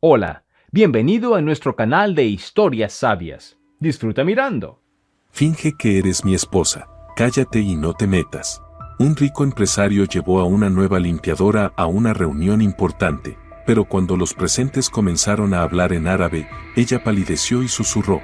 Hola, bienvenido a nuestro canal de historias sabias. Disfruta mirando. Finge que eres mi esposa, cállate y no te metas. Un rico empresario llevó a una nueva limpiadora a una reunión importante, pero cuando los presentes comenzaron a hablar en árabe, ella palideció y susurró: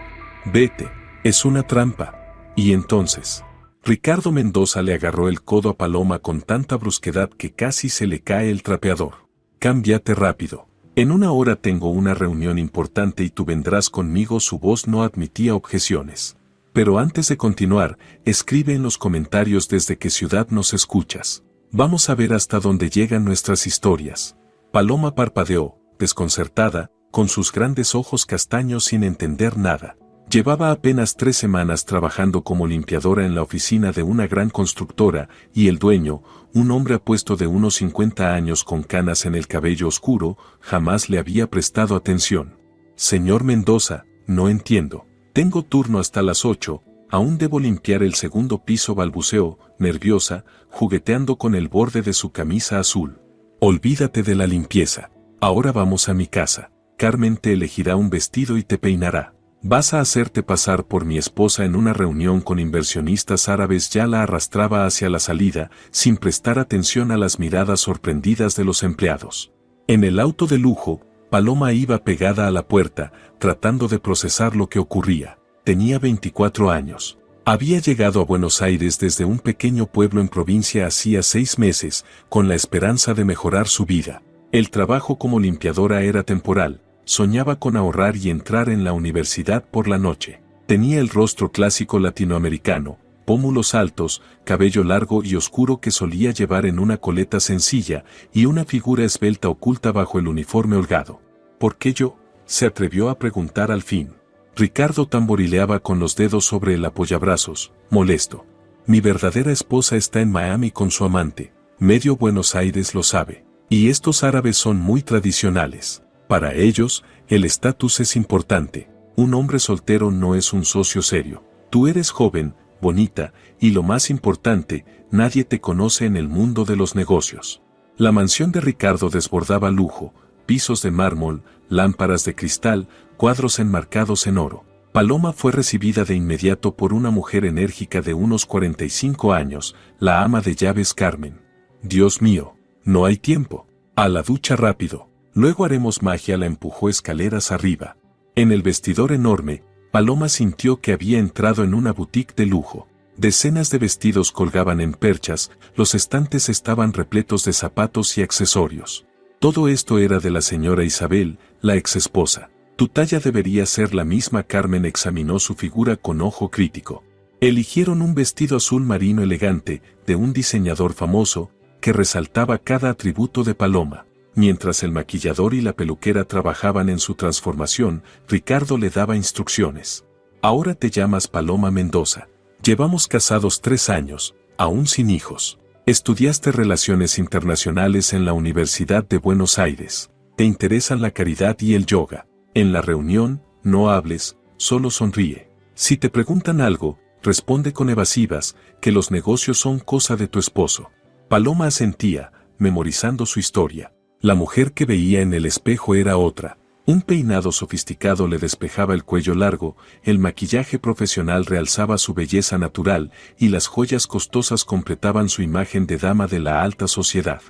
«Vete, es una trampa». Y entonces, Ricardo Mendoza le agarró el codo a Paloma con tanta brusquedad que casi se le cae el trapeador. «Cámbiate rápido. En una hora tengo una reunión importante y tú vendrás conmigo». Su voz no admitía objeciones. Pero antes de continuar, escribe en los comentarios desde qué ciudad nos escuchas. Vamos a ver hasta dónde llegan nuestras historias. Paloma parpadeó, desconcertada, con sus grandes ojos castaños sin entender nada. Llevaba apenas 3 semanas trabajando como limpiadora en la oficina de una gran constructora, y el dueño, un hombre apuesto de unos 50 años con canas en el cabello oscuro, jamás le había prestado atención. «Señor Mendoza, no entiendo. Tengo turno hasta las 8, aún debo limpiar el segundo piso», balbuceó, nerviosa, jugueteando con el borde de su camisa azul. «Olvídate de la limpieza. Ahora vamos a mi casa. Carmen te elegirá un vestido y te peinará. Vas a hacerte pasar por mi esposa en una reunión con inversionistas árabes». Ya la arrastraba hacia la salida, sin prestar atención a las miradas sorprendidas de los empleados. En el auto de lujo, Paloma iba pegada a la puerta, tratando de procesar lo que ocurría. Tenía 24 años. Había llegado a Buenos Aires desde un pequeño pueblo en provincia hacía 6 meses, con la esperanza de mejorar su vida. El trabajo como limpiadora era temporal. Soñaba con ahorrar y entrar en la universidad por la noche. Tenía el rostro clásico latinoamericano, pómulos altos, cabello largo y oscuro que solía llevar en una coleta sencilla, y una figura esbelta oculta bajo el uniforme holgado. «¿Por qué yo?», se atrevió a preguntar al fin. Ricardo tamborileaba con los dedos sobre el apoyabrazos, molesto. «Mi verdadera esposa está en Miami con su amante. Medio Buenos Aires lo sabe. Y estos árabes son muy tradicionales. Para ellos, el estatus es importante. Un hombre soltero no es un socio serio. Tú eres joven, bonita, y lo más importante, nadie te conoce en el mundo de los negocios». La mansión de Ricardo desbordaba lujo, pisos de mármol, lámparas de cristal, cuadros enmarcados en oro. Paloma fue recibida de inmediato por una mujer enérgica de unos 45 años, la ama de llaves Carmen. «Dios mío, no hay tiempo. A la ducha rápido. Luego haremos magia». La empujó escaleras arriba. En el vestidor enorme, Paloma sintió que había entrado en una boutique de lujo. Decenas de vestidos colgaban en perchas, los estantes estaban repletos de zapatos y accesorios. Todo esto era de la señora Isabel, la exesposa. «Tu talla debería ser la misma». Carmen examinó su figura con ojo crítico. Eligieron un vestido azul marino elegante, de un diseñador famoso, que resaltaba cada atributo de Paloma. Mientras el maquillador y la peluquera trabajaban en su transformación, Ricardo le daba instrucciones. «Ahora te llamas Paloma Mendoza. Llevamos casados 3 años, aún sin hijos. Estudiaste Relaciones Internacionales en la Universidad de Buenos Aires. Te interesan la caridad y el yoga. En la reunión, no hables, solo sonríe. Si te preguntan algo, responde con evasivas, que los negocios son cosa de tu esposo». Paloma asentía, memorizando su historia. La mujer que veía en el espejo era otra. Un peinado sofisticado le despejaba el cuello largo, el maquillaje profesional realzaba su belleza natural, y las joyas costosas completaban su imagen de dama de la alta sociedad.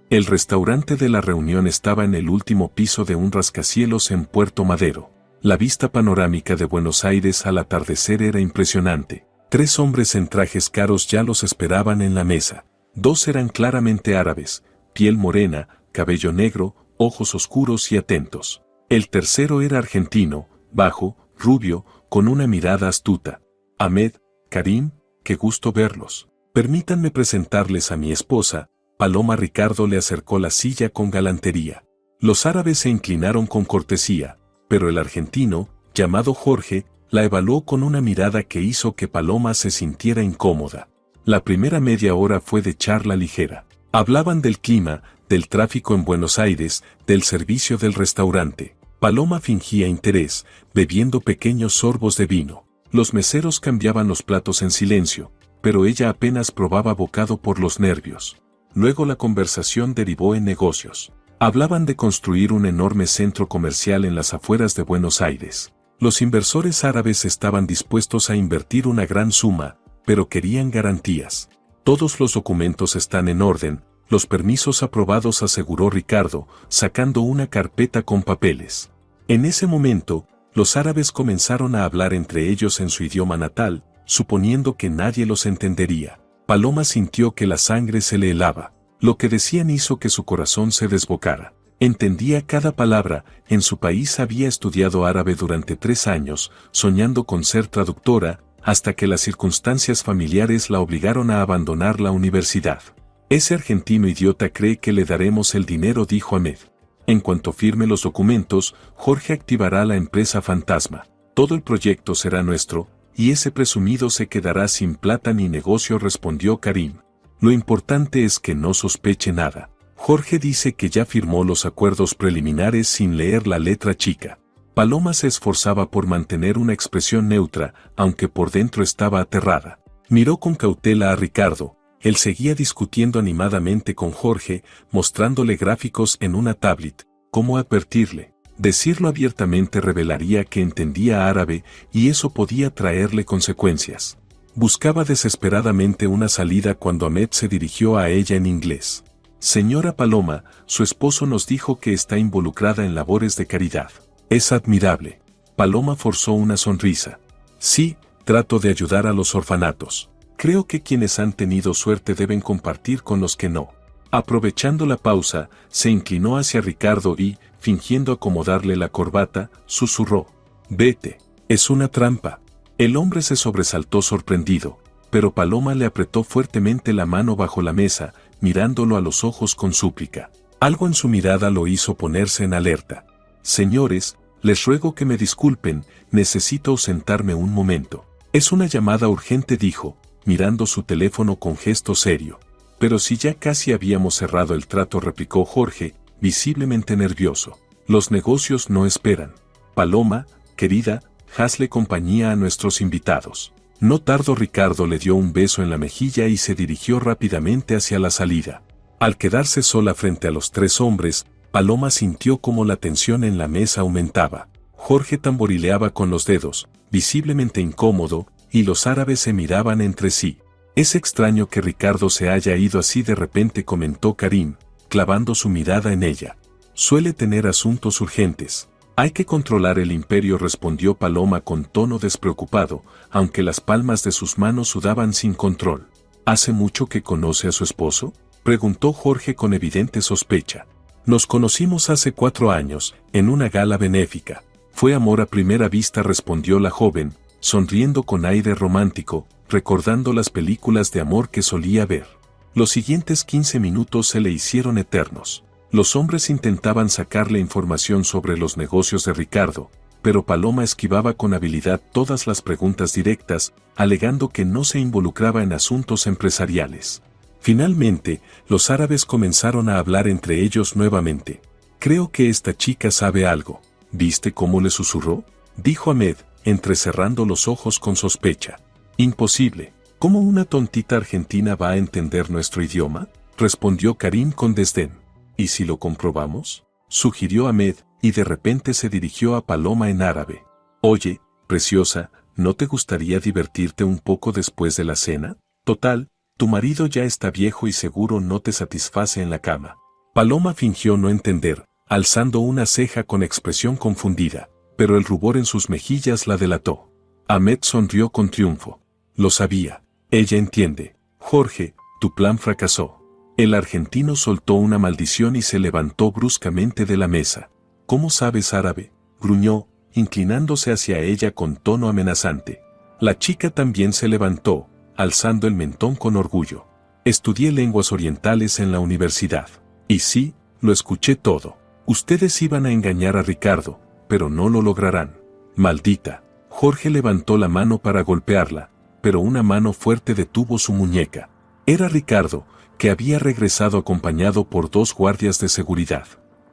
El restaurante de la reunión estaba en el último piso de un rascacielos en Puerto Madero. La vista panorámica de Buenos Aires al atardecer era impresionante. 3 hombres en trajes caros ya los esperaban en la mesa. 2 eran claramente árabes, piel morena, cabello negro, ojos oscuros y atentos. El tercero era argentino, bajo, rubio, con una mirada astuta. «Ahmed, Karim, qué gusto verlos. Permítanme presentarles a mi esposa». Paloma. Ricardo le acercó la silla con galantería. Los árabes se inclinaron con cortesía, pero el argentino, llamado Jorge, la evaluó con una mirada que hizo que Paloma se sintiera incómoda. La primera media hora fue de charla ligera. Hablaban del clima, del tráfico en Buenos Aires, del servicio del restaurante. Paloma fingía interés, bebiendo pequeños sorbos de vino. Los meseros cambiaban los platos en silencio, pero ella apenas probaba bocado por los nervios. Luego la conversación derivó en negocios. Hablaban de construir un enorme centro comercial en las afueras de Buenos Aires. Los inversores árabes estaban dispuestos a invertir una gran suma, pero querían garantías. Todos los documentos están en orden, los permisos aprobados, aseguró Ricardo, sacando una carpeta con papeles. En ese momento, los árabes comenzaron a hablar entre ellos en su idioma natal, suponiendo que nadie los entendería. Paloma sintió que la sangre se le helaba. Lo que decían hizo que su corazón se desbocara. Entendía cada palabra. En su país había estudiado árabe durante 3 años, soñando con ser traductora, hasta que las circunstancias familiares la obligaron a abandonar la universidad. Ese argentino idiota cree que le daremos el dinero, dijo Ahmed. En cuanto firme los documentos, Jorge activará la empresa fantasma. Todo el proyecto será nuestro, y ese presumido se quedará sin plata ni negocio, respondió Karim. Lo importante es que no sospeche nada. Jorge dice que ya firmó los acuerdos preliminares sin leer la letra chica. Paloma se esforzaba por mantener una expresión neutra, aunque por dentro estaba aterrada. Miró con cautela a Ricardo. Él seguía discutiendo animadamente con Jorge, mostrándole gráficos en una tablet. ¿Cómo advertirle? Decirlo abiertamente revelaría que entendía árabe y eso podía traerle consecuencias. Buscaba desesperadamente una salida cuando Ahmed se dirigió a ella en inglés. Señora Paloma, su esposo nos dijo que está involucrada en labores de caridad. Es admirable. Paloma forzó una sonrisa. Sí, trato de ayudar a los orfanatos. Creo que quienes han tenido suerte deben compartir con los que no. Aprovechando la pausa, se inclinó hacia Ricardo y, fingiendo acomodarle la corbata, susurró. Vete. Es una trampa. El hombre se sobresaltó sorprendido, pero Paloma le apretó fuertemente la mano bajo la mesa, mirándolo a los ojos con súplica. Algo en su mirada lo hizo ponerse en alerta. Señores, les ruego que me disculpen, necesito ausentarme un momento. Es una llamada urgente, dijo, mirando su teléfono con gesto serio. Pero si ya casi habíamos cerrado el trato, replicó Jorge, visiblemente nervioso. Los negocios no esperan. Paloma, querida, hazle compañía a nuestros invitados. No tardó. Ricardo le dio un beso en la mejilla y se dirigió rápidamente hacia la salida. Al quedarse sola frente a los 3 hombres, Paloma sintió como la tensión en la mesa aumentaba. Jorge tamborileaba con los dedos, visiblemente incómodo, y los árabes se miraban entre sí. Es extraño que Ricardo se haya ido así de repente, comentó Karim, clavando su mirada en ella. Suele tener asuntos urgentes. Hay que controlar el imperio, respondió Paloma con tono despreocupado, aunque las palmas de sus manos sudaban sin control. ¿Hace mucho que conoce a su esposo?, preguntó Jorge con evidente sospecha. Nos conocimos hace 4 años, en una gala benéfica. Fue amor a primera vista, respondió la joven, sonriendo con aire romántico, recordando las películas de amor que solía ver. Los siguientes 15 minutos se le hicieron eternos. Los hombres intentaban sacarle información sobre los negocios de Ricardo, pero Paloma esquivaba con habilidad todas las preguntas directas, alegando que no se involucraba en asuntos empresariales. Finalmente, los árabes comenzaron a hablar entre ellos nuevamente. Creo que esta chica sabe algo. ¿Viste cómo le susurró?, dijo Ahmed, entrecerrando los ojos con sospecha. Imposible. ¿Cómo una tontita argentina va a entender nuestro idioma?, respondió Karim con desdén. ¿Y si lo comprobamos?, sugirió Ahmed, y de repente se dirigió a Paloma en árabe. Oye, preciosa, ¿no te gustaría divertirte un poco después de la cena? Total, tu marido ya está viejo y seguro no te satisface en la cama. Paloma fingió no entender, alzando una ceja con expresión confundida, pero el rubor en sus mejillas la delató. Ahmed sonrió con triunfo. Lo sabía. Ella entiende. Jorge, tu plan fracasó. El argentino soltó una maldición y se levantó bruscamente de la mesa. ¿Cómo sabes árabe?, gruñó, inclinándose hacia ella con tono amenazante. La chica también se levantó, alzando el mentón con orgullo. Estudié lenguas orientales en la universidad. Y sí, lo escuché todo. Ustedes iban a engañar a Ricardo, pero no lo lograrán. Maldita. Jorge levantó la mano para golpearla, pero una mano fuerte detuvo su muñeca. Era Ricardo, que había regresado acompañado por 2 guardias de seguridad.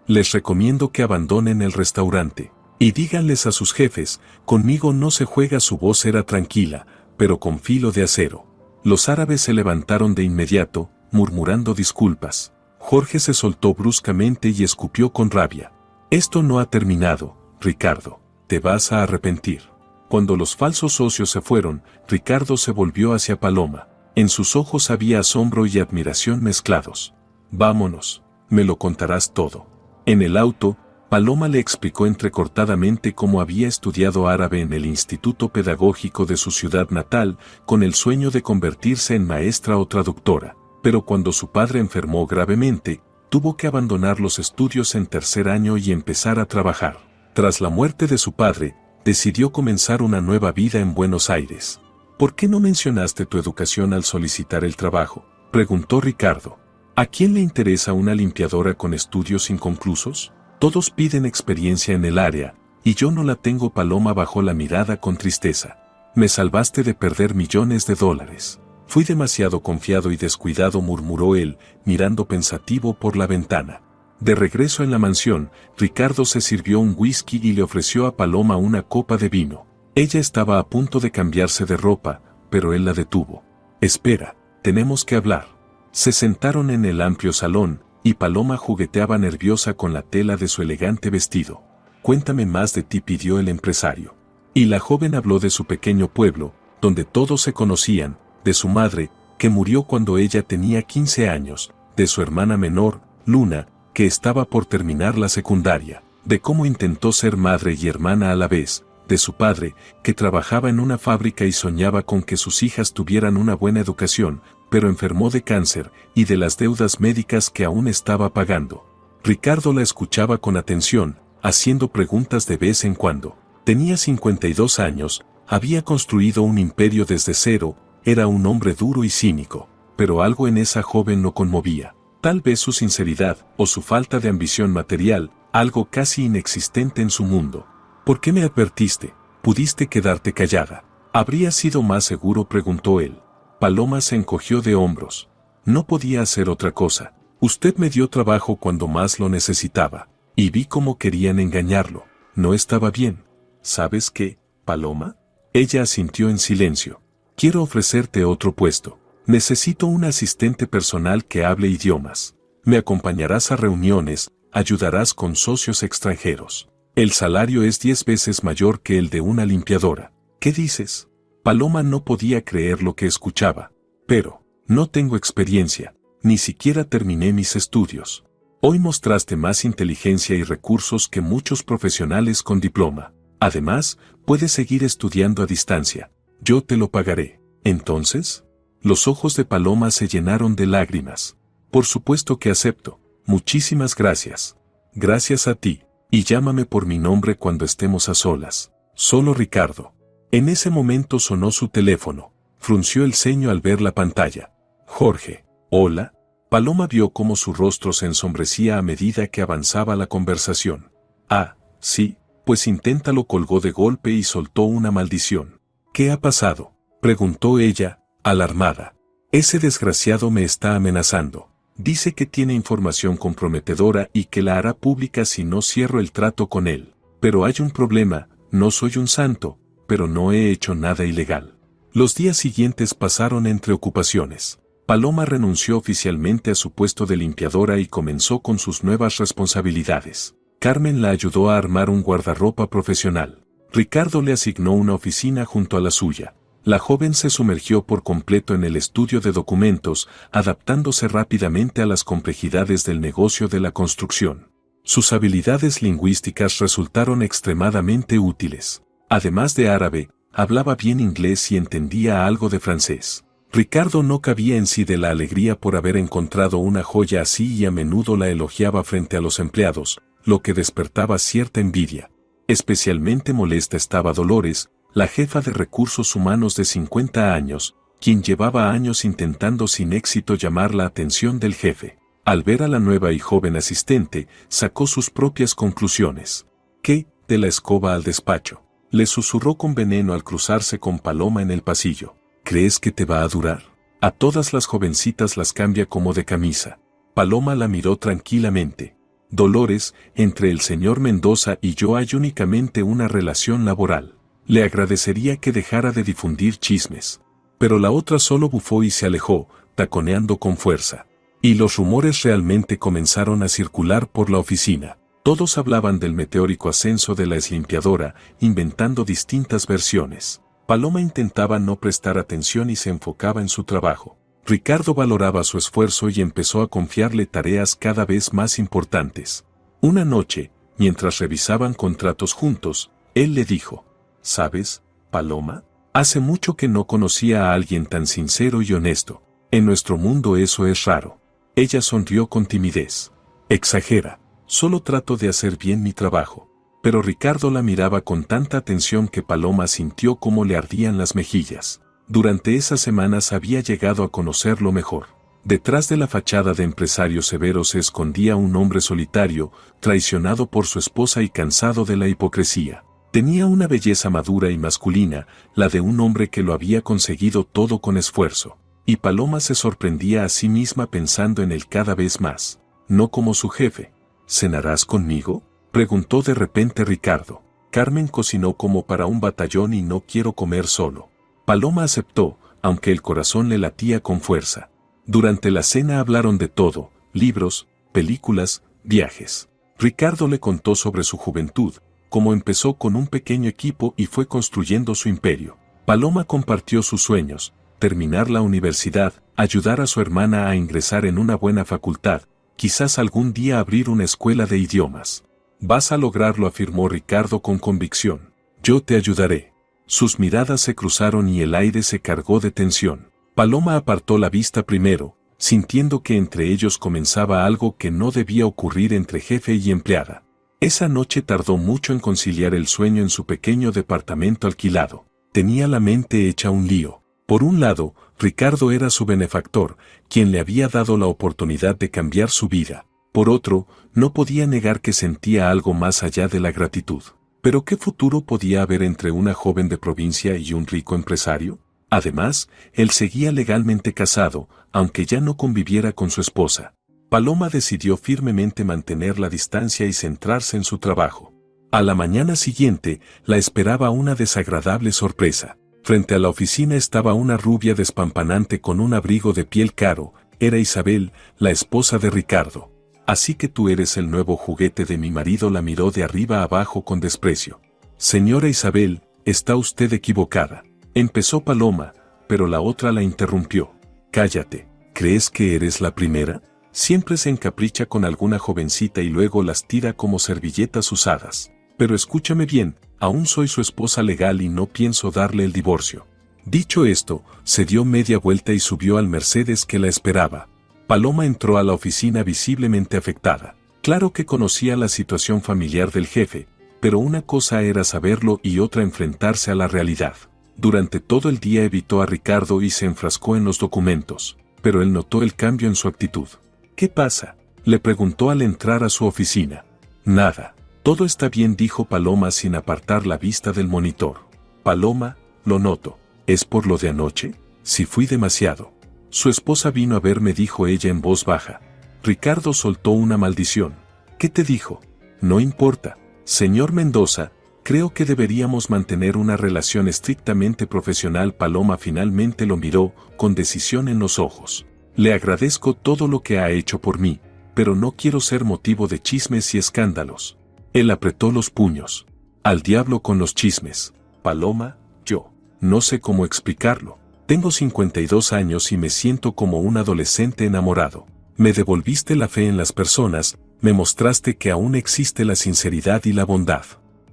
Les recomiendo que abandonen el restaurante. Y díganles a sus jefes, conmigo no se juega. Su voz era tranquila, pero con filo de acero. Los árabes se levantaron de inmediato, murmurando disculpas. Jorge se soltó bruscamente y escupió con rabia. Esto no ha terminado, Ricardo. Te vas a arrepentir. Cuando los falsos socios se fueron, Ricardo se volvió hacia Paloma. En sus ojos había asombro y admiración mezclados. Vámonos, me lo contarás todo. En el auto, Paloma le explicó entrecortadamente cómo había estudiado árabe en el instituto pedagógico de su ciudad natal, con el sueño de convertirse en maestra o traductora, pero cuando su padre enfermó gravemente, tuvo que abandonar los estudios en tercer año y empezar a trabajar. Tras la muerte de su padre, decidió comenzar una nueva vida en Buenos Aires. ¿Por qué no mencionaste tu educación al solicitar el trabajo?, preguntó Ricardo. ¿A quién le interesa una limpiadora con estudios inconclusos? Todos piden experiencia en el área, y yo no la tengo. Paloma bajó la mirada con tristeza. Me salvaste de perder millones de dólares. Fui demasiado confiado y descuidado, murmuró él, mirando pensativo por la ventana. De regreso en la mansión, Ricardo se sirvió un whisky y le ofreció a Paloma una copa de vino. Ella estaba a punto de cambiarse de ropa, pero él la detuvo. Espera, tenemos que hablar. Se sentaron en el amplio salón, y Paloma jugueteaba nerviosa con la tela de su elegante vestido. Cuéntame más de ti, pidió el empresario. Y la joven habló de su pequeño pueblo, donde todos se conocían, de su madre, que murió cuando ella tenía 15 años, de su hermana menor, Luna, que estaba por terminar la secundaria, de cómo intentó ser madre y hermana a la vez, de su padre, que trabajaba en una fábrica y soñaba con que sus hijas tuvieran una buena educación, pero enfermó de cáncer, y de las deudas médicas que aún estaba pagando. Ricardo la escuchaba con atención, haciendo preguntas de vez en cuando. Tenía 52 años, había construido un imperio desde cero, era un hombre duro y cínico, pero algo en esa joven lo conmovía. Tal vez su sinceridad, o su falta de ambición material, algo casi inexistente en su mundo. ¿Por qué me advertiste? ¿Pudiste quedarte callada? ¿Habría sido más seguro?, preguntó él. Paloma se encogió de hombros. No podía hacer otra cosa. Usted me dio trabajo cuando más lo necesitaba, y vi cómo querían engañarlo. No estaba bien. ¿Sabes qué, Paloma? Ella asintió en silencio. Quiero ofrecerte otro puesto. Necesito un asistente personal que hable idiomas. Me acompañarás a reuniones, ayudarás con socios extranjeros. El salario es 10 veces mayor que el de una limpiadora. ¿Qué dices? Paloma no podía creer lo que escuchaba. Pero, no tengo experiencia, ni siquiera terminé mis estudios. Hoy mostraste más inteligencia y recursos que muchos profesionales con diploma. Además, puedes seguir estudiando a distancia. Yo te lo pagaré. Entonces, los ojos de Paloma se llenaron de lágrimas. Por supuesto que acepto. Muchísimas gracias. Gracias a ti. Y llámame por mi nombre cuando estemos a solas. Solo Ricardo. En ese momento sonó su teléfono. Frunció el ceño al ver la pantalla. Jorge. Hola. Paloma vio cómo su rostro se ensombrecía a medida que avanzaba la conversación. Ah, sí, pues inténtalo, colgó de golpe y soltó una maldición. ¿Qué ha pasado?, preguntó ella, alarmada. Ese desgraciado me está amenazando. Dice que tiene información comprometedora y que la hará pública si no cierro el trato con él. Pero hay un problema, no soy un santo, pero no he hecho nada ilegal. Los días siguientes pasaron entre ocupaciones. Paloma renunció oficialmente a su puesto de limpiadora y comenzó con sus nuevas responsabilidades. Carmen la ayudó a armar un guardarropa profesional. Ricardo le asignó una oficina junto a la suya. La joven se sumergió por completo en el estudio de documentos, adaptándose rápidamente a las complejidades del negocio de la construcción. Sus habilidades lingüísticas resultaron extremadamente útiles. Además de árabe, hablaba bien inglés y entendía algo de francés. Ricardo no cabía en sí de la alegría por haber encontrado una joya así y a menudo la elogiaba frente a los empleados, lo que despertaba cierta envidia. Especialmente molesta estaba Dolores, la jefa de recursos humanos de 50 años, quien llevaba años intentando sin éxito llamar la atención del jefe. Al ver a la nueva y joven asistente, sacó sus propias conclusiones. ¿Qué? De la escoba al despacho. Le susurró con veneno al cruzarse con Paloma en el pasillo. ¿Crees que te va a durar? A todas las jovencitas las cambia como de camisa. Paloma la miró tranquilamente. Dolores, entre el señor Mendoza y yo hay únicamente una relación laboral. Le agradecería que dejara de difundir chismes. Pero la otra solo bufó y se alejó, taconeando con fuerza. Y los rumores realmente comenzaron a circular por la oficina. Todos hablaban del meteórico ascenso de la exlimpiadora, inventando distintas versiones. Paloma intentaba no prestar atención y se enfocaba en su trabajo. Ricardo valoraba su esfuerzo y empezó a confiarle tareas cada vez más importantes. Una noche, mientras revisaban contratos juntos, él le dijo: ¿Sabes, Paloma? Hace mucho que no conocía a alguien tan sincero y honesto. En nuestro mundo eso es raro. Ella sonrió con timidez. Exagera. Solo trato de hacer bien mi trabajo. Pero Ricardo la miraba con tanta atención que Paloma sintió cómo le ardían las mejillas. Durante esas semanas había llegado a conocerlo mejor. Detrás de la fachada de empresario severo se escondía un hombre solitario, traicionado por su esposa y cansado de la hipocresía. Tenía una belleza madura y masculina, la de un hombre que lo había conseguido todo con esfuerzo. Y Paloma se sorprendía a sí misma pensando en él cada vez más. No como su jefe. ¿Cenarás conmigo?, preguntó de repente Ricardo. Carmen cocinó como para un batallón y no quiero comer solo. Paloma aceptó, aunque el corazón le latía con fuerza. Durante la cena hablaron de todo: libros, películas, viajes. Ricardo le contó sobre su juventud, cómo empezó con un pequeño equipo y fue construyendo su imperio. Paloma compartió sus sueños: terminar la universidad, ayudar a su hermana a ingresar en una buena facultad, quizás algún día abrir una escuela de idiomas. Vas a lograrlo, afirmó Ricardo con convicción. Yo te ayudaré. Sus miradas se cruzaron y el aire se cargó de tensión. Paloma apartó la vista primero, sintiendo que entre ellos comenzaba algo que no debía ocurrir entre jefe y empleada. Esa noche tardó mucho en conciliar el sueño en su pequeño departamento alquilado. Tenía la mente hecha un lío. Por un lado, Ricardo era su benefactor, quien le había dado la oportunidad de cambiar su vida. Por otro, no podía negar que sentía algo más allá de la gratitud. ¿Pero qué futuro podía haber entre una joven de provincia y un rico empresario? Además, él seguía legalmente casado, aunque ya no conviviera con su esposa. Paloma decidió firmemente mantener la distancia y centrarse en su trabajo. A la mañana siguiente, la esperaba una desagradable sorpresa. Frente a la oficina estaba una rubia despampanante con un abrigo de piel caro. Era Isabel, la esposa de Ricardo. Así que tú eres el nuevo juguete de mi marido. La miró de arriba a abajo con desprecio. Señora Isabel, está usted equivocada. Empezó Paloma, pero la otra la interrumpió. Cállate, ¿crees que eres la primera? Siempre se encapricha con alguna jovencita y luego las tira como servilletas usadas. Pero escúchame bien, aún soy su esposa legal y no pienso darle el divorcio. Dicho esto, se dio media vuelta y subió al Mercedes que la esperaba. Paloma entró a la oficina visiblemente afectada. Claro que conocía la situación familiar del jefe, pero una cosa era saberlo y otra enfrentarse a la realidad. Durante todo el día evitó a Ricardo y se enfrascó en los documentos, pero él notó el cambio en su actitud. ¿Qué pasa?, le preguntó al entrar a su oficina. Nada. Todo está bien, dijo Paloma sin apartar la vista del monitor. Paloma, lo noto. ¿Es por lo de anoche? Si fui demasiado. Su esposa vino a verme, dijo ella en voz baja. Ricardo soltó una maldición. ¿Qué te dijo? No importa. Señor Mendoza, creo que deberíamos mantener una relación estrictamente profesional. Paloma finalmente lo miró, con decisión en los ojos. Le agradezco todo lo que ha hecho por mí, pero no quiero ser motivo de chismes y escándalos. Él apretó los puños. Al diablo con los chismes. Paloma, yo no sé cómo explicarlo. Tengo 52 años y me siento como un adolescente enamorado. Me devolviste la fe en las personas, me mostraste que aún existe la sinceridad y la bondad.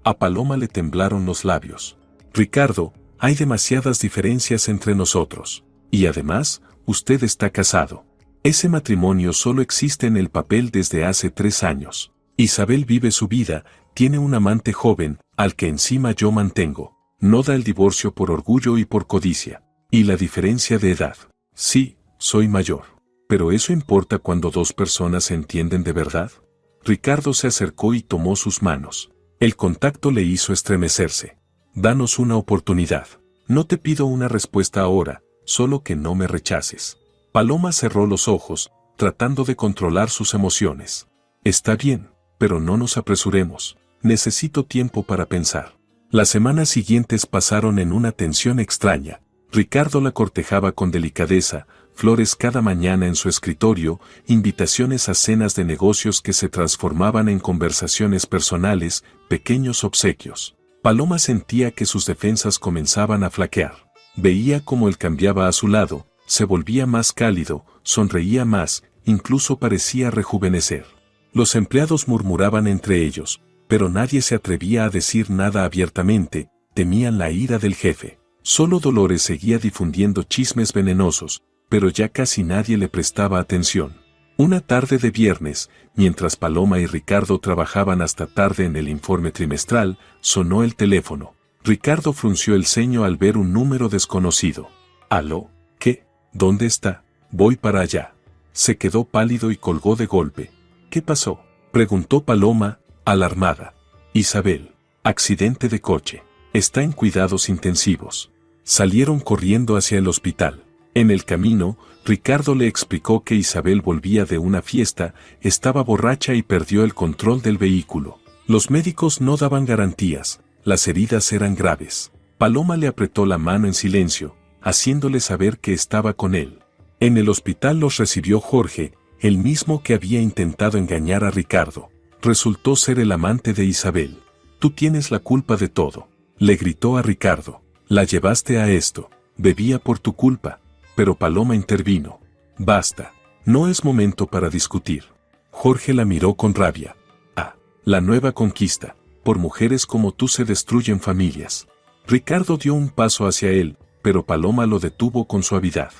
A Paloma le temblaron los labios. Ricardo, hay demasiadas diferencias entre nosotros. Y además, usted está casado. Ese matrimonio solo existe en el papel desde hace 3 años. Isabel vive su vida, tiene un amante joven, al que encima yo mantengo. No da el divorcio por orgullo y por codicia. ¿Y la diferencia de edad? Sí, soy mayor. ¿Pero eso importa cuando dos personas se entienden de verdad? Ricardo se acercó y tomó sus manos. El contacto le hizo estremecerse. Danos una oportunidad. No te pido una respuesta ahora, solo que no me rechaces. Paloma cerró los ojos, tratando de controlar sus emociones. Está bien, pero no nos apresuremos. Necesito tiempo para pensar. Las semanas siguientes pasaron en una tensión extraña. Ricardo la cortejaba con delicadeza, flores cada mañana en su escritorio, invitaciones a cenas de negocios que se transformaban en conversaciones personales, pequeños obsequios. Paloma sentía que sus defensas comenzaban a flaquear. Veía cómo él cambiaba a su lado, se volvía más cálido, sonreía más, incluso parecía rejuvenecer. Los empleados murmuraban entre ellos, pero nadie se atrevía a decir nada abiertamente, temían la ira del jefe. Solo Dolores seguía difundiendo chismes venenosos, pero ya casi nadie le prestaba atención. Una tarde de viernes, mientras Paloma y Ricardo trabajaban hasta tarde en el informe trimestral, sonó el teléfono. Ricardo frunció el ceño al ver un número desconocido. ¿Aló? ¿Qué? ¿Dónde está? Voy para allá. Se quedó pálido y colgó de golpe. ¿Qué pasó?, preguntó Paloma, alarmada. Isabel. Accidente de coche. Está en cuidados intensivos. Salieron corriendo hacia el hospital. En el camino, Ricardo le explicó que Isabel volvía de una fiesta, estaba borracha y perdió el control del vehículo. Los médicos no daban garantías, las heridas eran graves. Paloma le apretó la mano en silencio, haciéndole saber que estaba con él. En el hospital los recibió Jorge, el mismo que había intentado engañar a Ricardo. Resultó ser el amante de Isabel. Tú tienes la culpa de todo, le gritó a Ricardo. La llevaste a esto, bebía por tu culpa. Pero Paloma intervino. Basta, no es momento para discutir. Jorge la miró con rabia. Ah, la nueva conquista. Por mujeres como tú se destruyen familias. Ricardo dio un paso hacia él, pero Paloma lo detuvo con suavidad.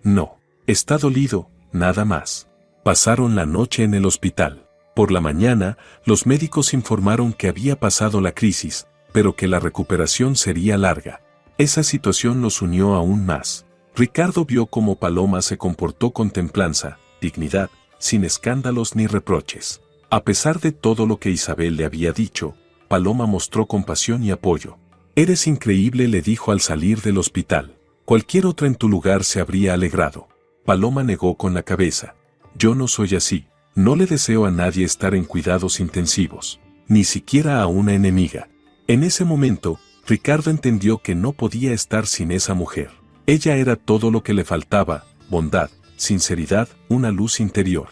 No, está dolido, nada más. Pasaron la noche en el hospital. Por la mañana, los médicos informaron que había pasado la crisis, pero que la recuperación sería larga. Esa situación los unió aún más. Ricardo vio cómo Paloma se comportó con templanza, dignidad, sin escándalos ni reproches. A pesar de todo lo que Isabel le había dicho, Paloma mostró compasión y apoyo. Eres increíble, le dijo al salir del hospital. Cualquier otra en tu lugar se habría alegrado. Paloma negó con la cabeza. Yo no soy así, no le deseo a nadie estar en cuidados intensivos, ni siquiera a una enemiga. En ese momento, Ricardo entendió que no podía estar sin esa mujer. Ella era todo lo que le faltaba, bondad, sinceridad, una luz interior.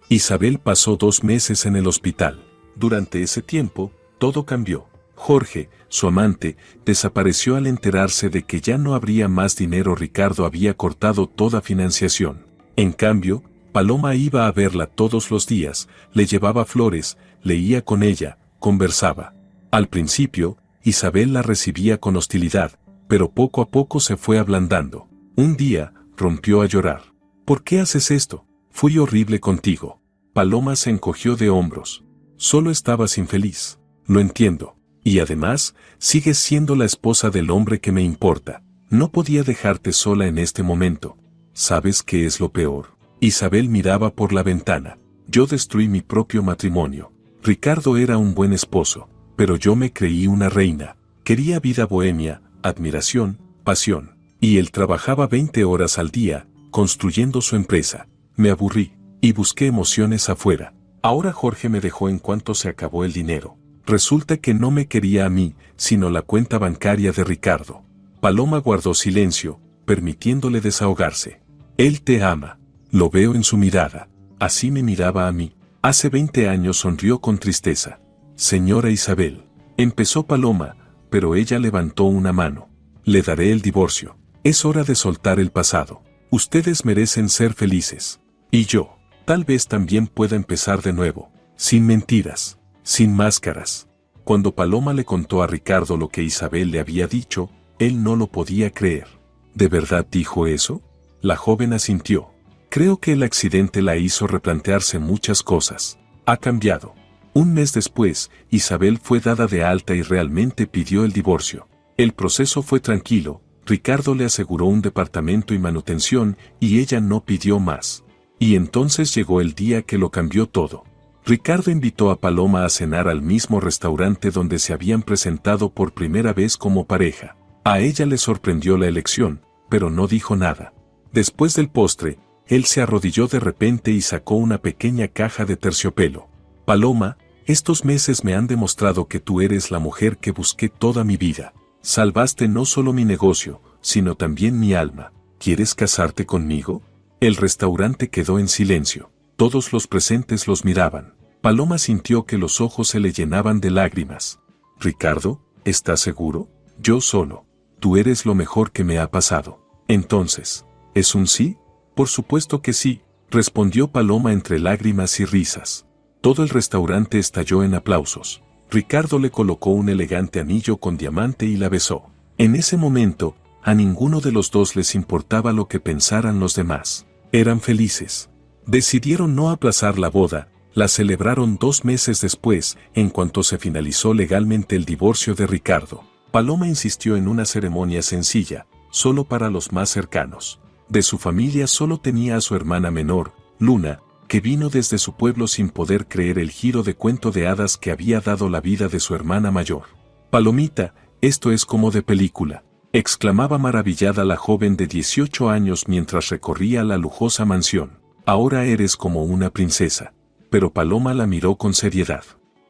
Isabel pasó 2 meses en el hospital. Durante ese tiempo, todo cambió. Jorge, su amante, desapareció al enterarse de que ya no habría más dinero. Ricardo había cortado toda financiación. En cambio, Paloma iba a verla todos los días, le llevaba flores, leía con ella, conversaba. Al principio, Isabel la recibía con hostilidad, pero poco a poco se fue ablandando. Un día, rompió a llorar. ¿Por qué haces esto? Fui horrible contigo. Paloma se encogió de hombros. Solo estabas infeliz. Lo entiendo. Y además, sigues siendo la esposa del hombre que me importa. No podía dejarte sola en este momento. ¿Sabes qué es lo peor? Isabel miraba por la ventana. Yo destruí mi propio matrimonio. Ricardo era un buen esposo, pero yo me creí una reina. Quería vida bohemia, admiración, pasión. Y él trabajaba 20 horas al día, construyendo su empresa. Me aburrí, y busqué emociones afuera. Ahora Jorge me dejó en cuanto se acabó el dinero. Resulta que no me quería a mí, sino la cuenta bancaria de Ricardo. Paloma guardó silencio, permitiéndole desahogarse. Él te ama. Lo veo en su mirada. Así me miraba a mí. Hace 20 años sonrió con tristeza. Señora Isabel. Empezó Paloma, pero ella levantó una mano. Le daré el divorcio. Es hora de soltar el pasado. Ustedes merecen ser felices. Y yo, tal vez también pueda empezar de nuevo. Sin mentiras. Sin máscaras. Cuando Paloma le contó a Ricardo lo que Isabel le había dicho, él no lo podía creer. ¿De verdad dijo eso? La joven asintió. Creo que el accidente la hizo replantearse muchas cosas. Ha cambiado. Un mes después, Isabel fue dada de alta y realmente pidió el divorcio. El proceso fue tranquilo, Ricardo le aseguró un departamento y manutención, y ella no pidió más. Y entonces llegó el día que lo cambió todo. Ricardo invitó a Paloma a cenar al mismo restaurante donde se habían presentado por primera vez como pareja. A ella le sorprendió la elección, pero no dijo nada. Después del postre, él se arrodilló de repente y sacó una pequeña caja de terciopelo. Paloma, estos meses me han demostrado que tú eres la mujer que busqué toda mi vida. Salvaste no solo mi negocio, sino también mi alma. ¿Quieres casarte conmigo? El restaurante quedó en silencio. Todos los presentes los miraban. Paloma sintió que los ojos se le llenaban de lágrimas. Ricardo, ¿estás seguro? Yo solo. Tú eres lo mejor que me ha pasado. Entonces, ¿es un sí? Por supuesto que sí, respondió Paloma entre lágrimas y risas. Todo el restaurante estalló en aplausos. Ricardo le colocó un elegante anillo con diamante y la besó. En ese momento, a ninguno de los dos les importaba lo que pensaran los demás. Eran felices. Decidieron no aplazar la boda, la celebraron 2 meses después, en cuanto se finalizó legalmente el divorcio de Ricardo. Paloma insistió en una ceremonia sencilla, solo para los más cercanos. De su familia solo tenía a su hermana menor, Luna, que vino desde su pueblo sin poder creer el giro de cuento de hadas que había dado la vida de su hermana mayor. Palomita, esto es como de película, exclamaba maravillada la joven de 18 años mientras recorría la lujosa mansión. Ahora eres como una princesa. Pero Paloma la miró con seriedad.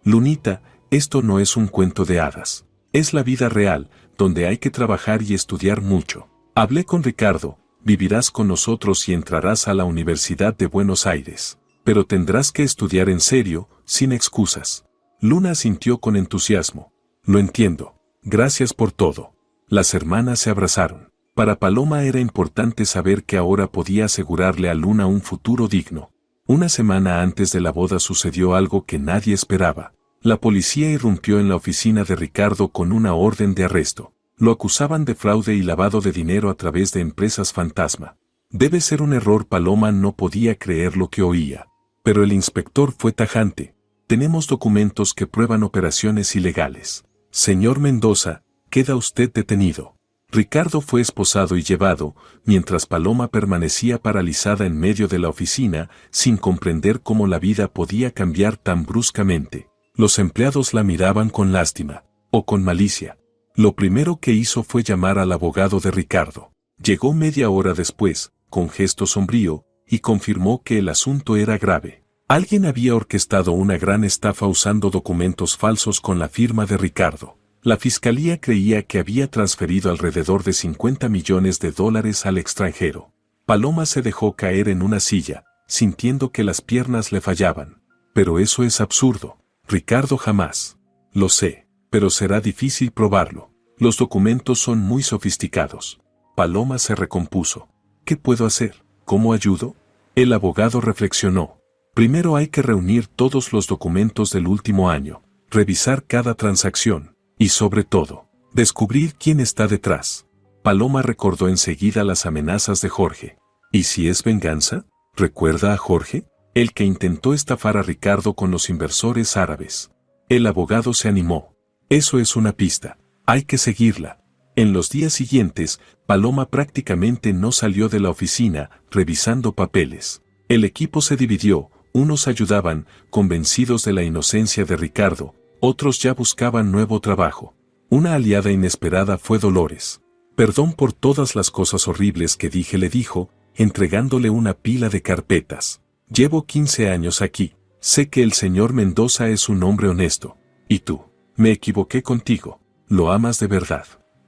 Lunita, esto no es un cuento de hadas. Es la vida real, donde hay que trabajar y estudiar mucho. Hablé con Ricardo, vivirás con nosotros y entrarás a la Universidad de Buenos Aires. Pero tendrás que estudiar en serio, sin excusas. Luna asintió con entusiasmo. Lo entiendo. Gracias por todo. Las hermanas se abrazaron. Para Paloma era importante saber que ahora podía asegurarle a Luna un futuro digno. Una semana antes de la boda sucedió algo que nadie esperaba. La policía irrumpió en la oficina de Ricardo con una orden de arresto. Lo acusaban de fraude y lavado de dinero a través de empresas fantasma. Debe ser un error. Paloma no podía creer lo que oía. Pero el inspector fue tajante. Tenemos documentos que prueban operaciones ilegales. Señor Mendoza, queda usted detenido. Ricardo fue esposado y llevado, mientras Paloma permanecía paralizada en medio de la oficina, sin comprender cómo la vida podía cambiar tan bruscamente. Los empleados la miraban con lástima, o con malicia. Lo primero que hizo fue llamar al abogado de Ricardo. Llegó media hora después, con gesto sombrío, y confirmó que el asunto era grave. Alguien había orquestado una gran estafa usando documentos falsos con la firma de Ricardo. La fiscalía creía que había transferido alrededor de $50 millones al extranjero. Paloma se dejó caer en una silla, sintiendo que las piernas le fallaban. Pero eso es absurdo. Ricardo jamás. Lo sé, pero será difícil probarlo. Los documentos son muy sofisticados. Paloma se recompuso. ¿Qué puedo hacer? ¿Cómo ayudo? El abogado reflexionó. Primero hay que reunir todos los documentos del último año, revisar cada transacción. Y sobre todo, descubrir quién está detrás. Paloma recordó enseguida las amenazas de Jorge. ¿Y si es venganza? ¿Recuerda a Jorge? El que intentó estafar a Ricardo con los inversores árabes. El abogado se animó. Eso es una pista. Hay que seguirla. En los días siguientes, Paloma prácticamente no salió de la oficina, revisando papeles. El equipo se dividió, unos ayudaban, convencidos de la inocencia de Ricardo, otros ya buscaban nuevo trabajo. Una aliada inesperada fue Dolores. Perdón por todas las cosas horribles que dije, le dijo, entregándole una pila de carpetas. Llevo 15 años aquí. Sé que el señor Mendoza es un hombre honesto. ¿Y tú? Me equivoqué contigo. ¿Lo amas de verdad?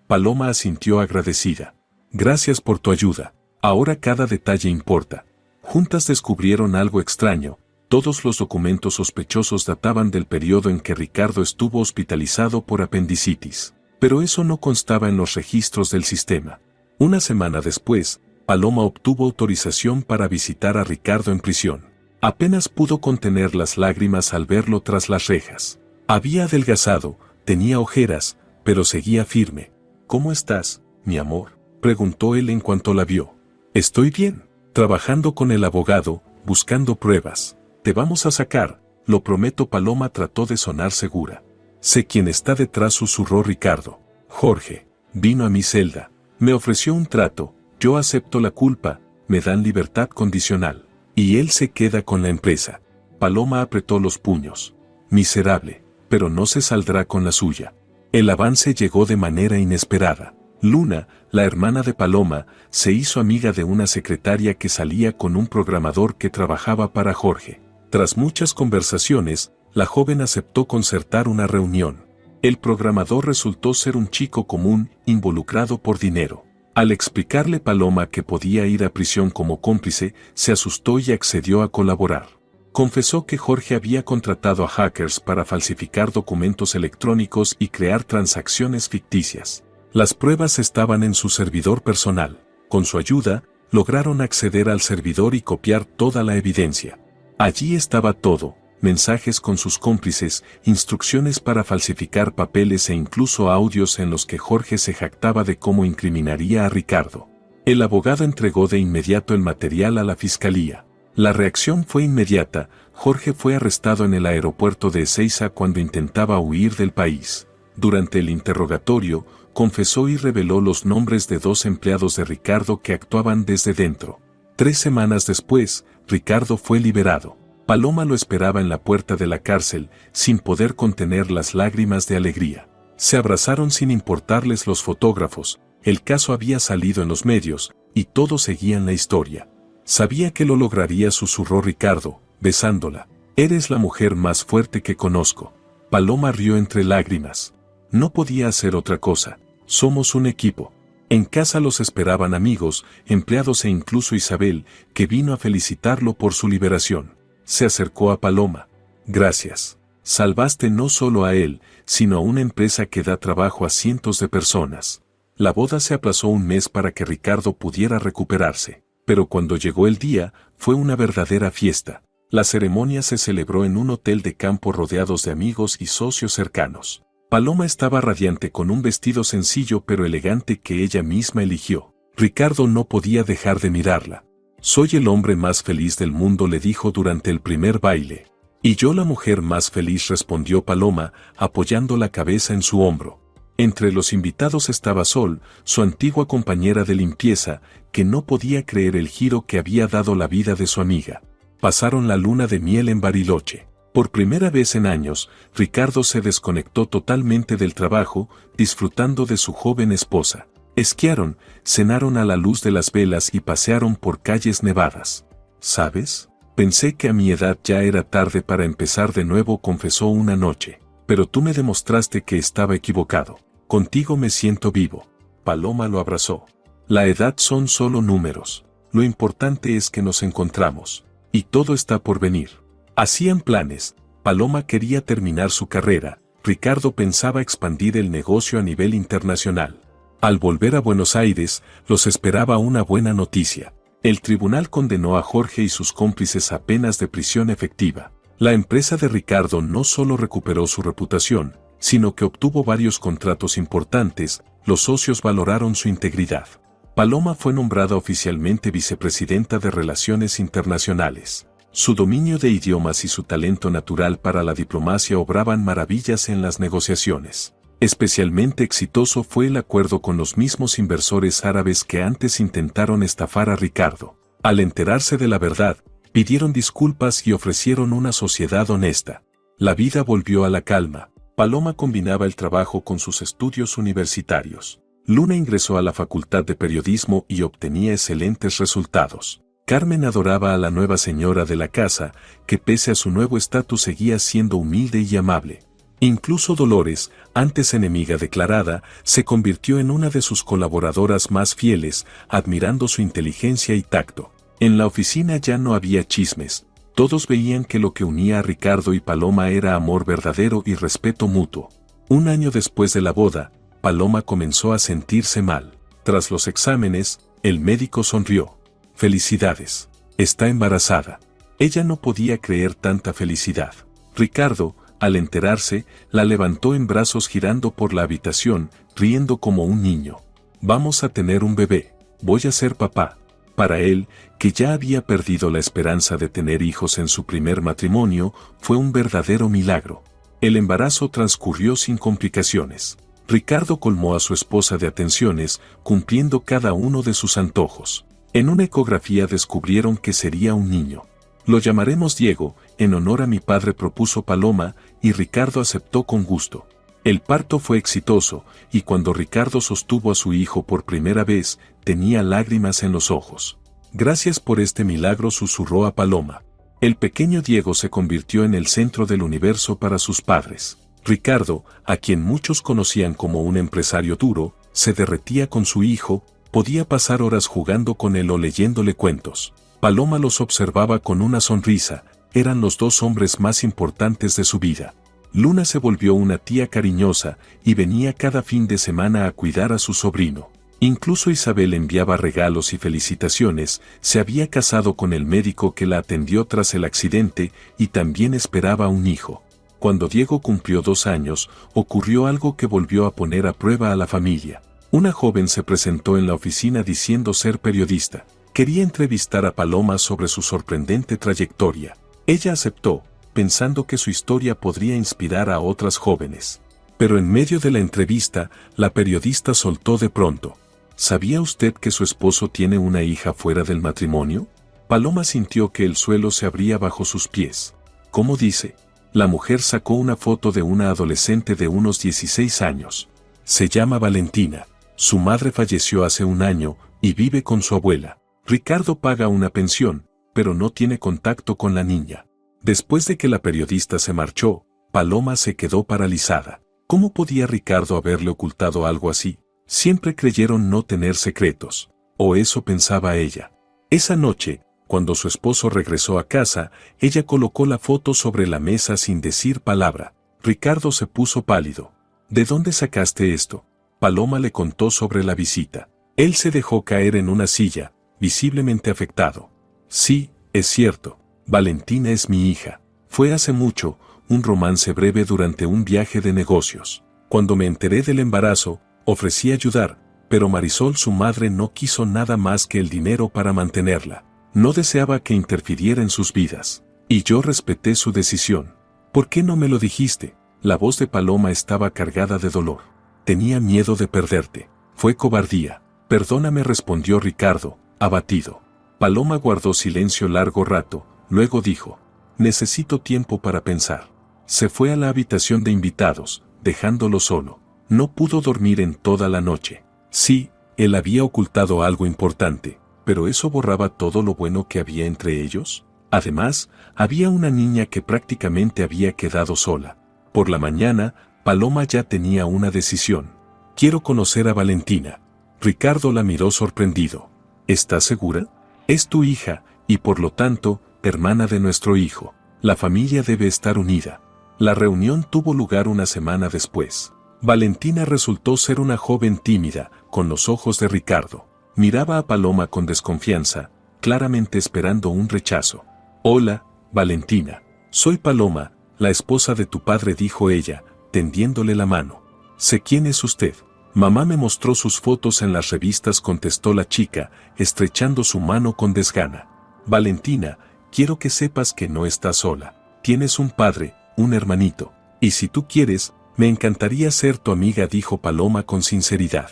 Paloma asintió agradecida. Gracias por tu ayuda. Ahora cada detalle importa. Juntas descubrieron algo extraño. Todos los documentos sospechosos databan del periodo en que Ricardo estuvo hospitalizado por apendicitis. Pero eso no constaba en los registros del sistema. Una semana después, Paloma obtuvo autorización para visitar a Ricardo en prisión. Apenas pudo contener las lágrimas al verlo tras las rejas. Había adelgazado, tenía ojeras, pero seguía firme. ¿Cómo estás, mi amor?, preguntó él en cuanto la vio. Estoy bien, trabajando con el abogado, buscando pruebas. Te vamos a sacar, lo prometo. Paloma trató de sonar segura. Sé quién está detrás, susurró Ricardo. Jorge, vino a mi celda, me ofreció un trato, yo acepto la culpa, me dan libertad condicional. Y él se queda con la empresa. Paloma apretó los puños. Miserable, pero no se saldrá con la suya. El avance llegó de manera inesperada. Luna, la hermana de Paloma, se hizo amiga de una secretaria que salía con un programador que trabajaba para Jorge. Tras muchas conversaciones, la joven aceptó concertar una reunión. El programador resultó ser un chico común, involucrado por dinero. Al explicarle Paloma que podía ir a prisión como cómplice, se asustó y accedió a colaborar. Confesó que Jorge había contratado a hackers para falsificar documentos electrónicos y crear transacciones ficticias. Las pruebas estaban en su servidor personal. Con su ayuda, lograron acceder al servidor y copiar toda la evidencia. Allí estaba todo: mensajes con sus cómplices, instrucciones para falsificar papeles e incluso audios en los que Jorge se jactaba de cómo incriminaría a Ricardo. El abogado entregó de inmediato el material a la fiscalía. La reacción fue inmediata. Jorge fue arrestado en el aeropuerto de Ezeiza cuando intentaba huir del país. Durante el interrogatorio, confesó y reveló los nombres de 2 empleados de Ricardo que actuaban desde dentro. 3 semanas después, Ricardo fue liberado. Paloma lo esperaba en la puerta de la cárcel, sin poder contener las lágrimas de alegría. Se abrazaron sin importarles los fotógrafos. El caso había salido en los medios, y todos seguían la historia. Sabía que lo lograría, susurró Ricardo, besándola. Eres la mujer más fuerte que conozco. Paloma rió entre lágrimas. No podía hacer otra cosa. Somos un equipo. En casa los esperaban amigos, empleados e incluso Isabel, que vino a felicitarlo por su liberación. Se acercó a Paloma. Gracias. Salvaste no solo a él, sino a una empresa que da trabajo a cientos de personas. La boda se aplazó un mes para que Ricardo pudiera recuperarse. Pero cuando llegó el día, fue una verdadera fiesta. La ceremonia se celebró en un hotel de campo rodeados de amigos y socios cercanos. Paloma estaba radiante con un vestido sencillo pero elegante que ella misma eligió. Ricardo no podía dejar de mirarla. Soy el hombre más feliz del mundo, le dijo durante el primer baile. Y yo la mujer más feliz, respondió Paloma, apoyando la cabeza en su hombro. Entre los invitados estaba Sol, su antigua compañera de limpieza, que no podía creer el giro que había dado la vida de su amiga. Pasaron la luna de miel en Bariloche. Por primera vez en años, Ricardo se desconectó totalmente del trabajo, disfrutando de su joven esposa. Esquiaron, cenaron a la luz de las velas y pasearon por calles nevadas. ¿Sabes? Pensé que a mi edad ya era tarde para empezar de nuevo, confesó una noche. Pero tú me demostraste que estaba equivocado. Contigo me siento vivo. Paloma lo abrazó. La edad son solo números. Lo importante es que nos encontramos. Y todo está por venir. Hacían planes. Paloma quería terminar su carrera. Ricardo pensaba expandir el negocio a nivel internacional. Al volver a Buenos Aires, los esperaba una buena noticia. El tribunal condenó a Jorge y sus cómplices a penas de prisión efectiva. La empresa de Ricardo no solo recuperó su reputación, sino que obtuvo varios contratos importantes. Los socios valoraron su integridad. Paloma fue nombrada oficialmente vicepresidenta de Relaciones Internacionales. Su dominio de idiomas y su talento natural para la diplomacia obraban maravillas en las negociaciones. Especialmente exitoso fue el acuerdo con los mismos inversores árabes que antes intentaron estafar a Ricardo. Al enterarse de la verdad, pidieron disculpas y ofrecieron una sociedad honesta. La vida volvió a la calma. Paloma combinaba el trabajo con sus estudios universitarios. Luna ingresó a la Facultad de Periodismo y obtenía excelentes resultados. Carmen adoraba a la nueva señora de la casa, que pese a su nuevo estatus seguía siendo humilde y amable. Incluso Dolores, antes enemiga declarada, se convirtió en una de sus colaboradoras más fieles, admirando su inteligencia y tacto. En la oficina ya no había chismes. Todos veían que lo que unía a Ricardo y Paloma era amor verdadero y respeto mutuo. Un año después de la boda, Paloma comenzó a sentirse mal. Tras los exámenes, el médico sonrió. Felicidades. Está embarazada. Ella no podía creer tanta felicidad. Ricardo, al enterarse, la levantó en brazos girando por la habitación, riendo como un niño. Vamos a tener un bebé. Voy a ser papá. Para él, que ya había perdido la esperanza de tener hijos en su primer matrimonio, fue un verdadero milagro. El embarazo transcurrió sin complicaciones. Ricardo colmó a su esposa de atenciones, cumpliendo cada uno de sus antojos. En una ecografía descubrieron que sería un niño. Lo llamaremos Diego, en honor a mi padre, propuso Paloma, y Ricardo aceptó con gusto. El parto fue exitoso, y cuando Ricardo sostuvo a su hijo por primera vez, tenía lágrimas en los ojos. Gracias por este milagro, susurró a Paloma. El pequeño Diego se convirtió en el centro del universo para sus padres. Ricardo, a quien muchos conocían como un empresario duro, se derretía con su hijo, Podía pasar horas jugando con él o leyéndole cuentos. Paloma los observaba con una sonrisa. Eran los dos hombres más importantes de su vida. Luna se volvió una tía cariñosa y venía cada fin de semana a cuidar a su sobrino. Incluso Isabel enviaba regalos y felicitaciones. Se había casado con el médico que la atendió tras el accidente y también esperaba un hijo. Cuando Diego cumplió 2 años, ocurrió algo que volvió a poner a prueba a la familia. Una joven se presentó en la oficina diciendo ser periodista. Quería entrevistar a Paloma sobre su sorprendente trayectoria. Ella aceptó, pensando que su historia podría inspirar a otras jóvenes. Pero en medio de la entrevista, la periodista soltó de pronto: ¿sabía usted que su esposo tiene una hija fuera del matrimonio? Paloma sintió que el suelo se abría bajo sus pies. ¿Cómo dice? La mujer sacó una foto de una adolescente de unos 16 años. Se llama Valentina. Su madre falleció hace 1 año y vive con su abuela. Ricardo paga una pensión, pero no tiene contacto con la niña. Después de que la periodista se marchó, Paloma se quedó paralizada. ¿Cómo podía Ricardo haberle ocultado algo así? Siempre creyeron no tener secretos. O eso pensaba ella. Esa noche, cuando su esposo regresó a casa, ella colocó la foto sobre la mesa sin decir palabra. Ricardo se puso pálido. ¿De dónde sacaste esto? Paloma le contó sobre la visita. Él se dejó caer en una silla, visiblemente afectado. Sí, es cierto. Valentina es mi hija. Fue hace mucho, un romance breve durante un viaje de negocios. Cuando me enteré del embarazo, ofrecí ayudar, pero Marisol, su madre, no quiso nada más que el dinero para mantenerla. No deseaba que interfiriera en sus vidas. Y yo respeté su decisión. ¿Por qué no me lo dijiste? La voz de Paloma estaba cargada de dolor. Tenía miedo de perderte. Fue cobardía. Perdóname, respondió Ricardo, abatido. Paloma guardó silencio largo rato, luego dijo: necesito tiempo para pensar. Se fue a la habitación de invitados, dejándolo solo. No pudo dormir en toda la noche. Sí, él había ocultado algo importante, pero eso borraba todo lo bueno que había entre ellos. Además, había una niña que prácticamente había quedado sola. Por la mañana, Paloma ya tenía una decisión. Quiero conocer a Valentina. Ricardo la miró sorprendido. ¿Estás segura? Es tu hija, y por lo tanto, hermana de nuestro hijo. La familia debe estar unida. La reunión tuvo lugar una semana después. Valentina resultó ser una joven tímida, con los ojos de Ricardo. Miraba a Paloma con desconfianza, claramente esperando un rechazo. Hola, Valentina. Soy Paloma, la esposa de tu padre, dijo ella, tendiéndole la mano. Sé quién es usted. Mamá me mostró sus fotos en las revistas, contestó la chica, estrechando su mano con desgana. Valentina, quiero que sepas que no estás sola. Tienes un padre, un hermanito. Y si tú quieres, me encantaría ser tu amiga, dijo Paloma con sinceridad.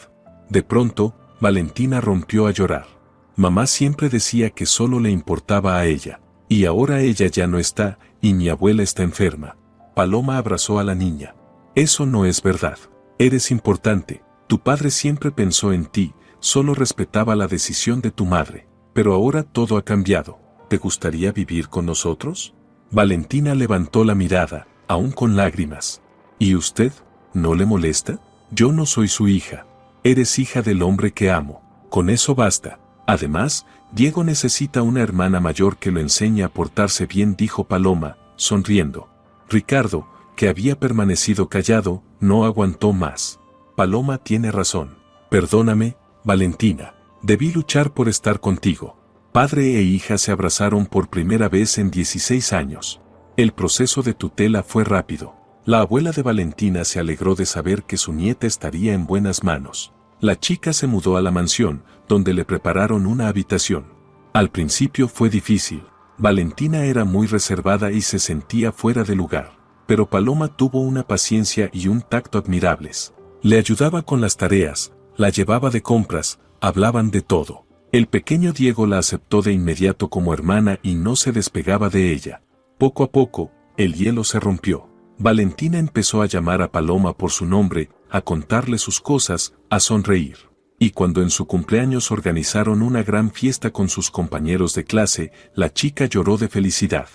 De pronto, Valentina rompió a llorar. Mamá siempre decía que solo le importaba a ella. Y ahora ella ya no está, y mi abuela está enferma. Paloma abrazó a la niña. Eso no es verdad. Eres importante. Tu padre siempre pensó en ti, solo respetaba la decisión de tu madre. Pero ahora todo ha cambiado. ¿Te gustaría vivir con nosotros? Valentina levantó la mirada, aún con lágrimas. ¿Y usted? ¿No le molesta? Yo no soy su hija. Eres hija del hombre que amo. Con eso basta. Además, Diego necesita una hermana mayor que lo enseñe a portarse bien, dijo Paloma, sonriendo. Ricardo, que había permanecido callado, no aguantó más. Paloma tiene razón. Perdóname, Valentina. Debí luchar por estar contigo. Padre e hija se abrazaron por primera vez en 16 años. El proceso de tutela fue rápido. La abuela de Valentina se alegró de saber que su nieta estaría en buenas manos. La chica se mudó a la mansión, donde le prepararon una habitación. Al principio fue difícil. Valentina era muy reservada y se sentía fuera de lugar. Pero Paloma tuvo una paciencia y un tacto admirables. Le ayudaba con las tareas, la llevaba de compras, hablaban de todo. El pequeño Diego la aceptó de inmediato como hermana y no se despegaba de ella. Poco a poco, el hielo se rompió. Valentina empezó a llamar a Paloma por su nombre, a contarle sus cosas, a sonreír. Y cuando en su cumpleaños organizaron una gran fiesta con sus compañeros de clase, la chica lloró de felicidad.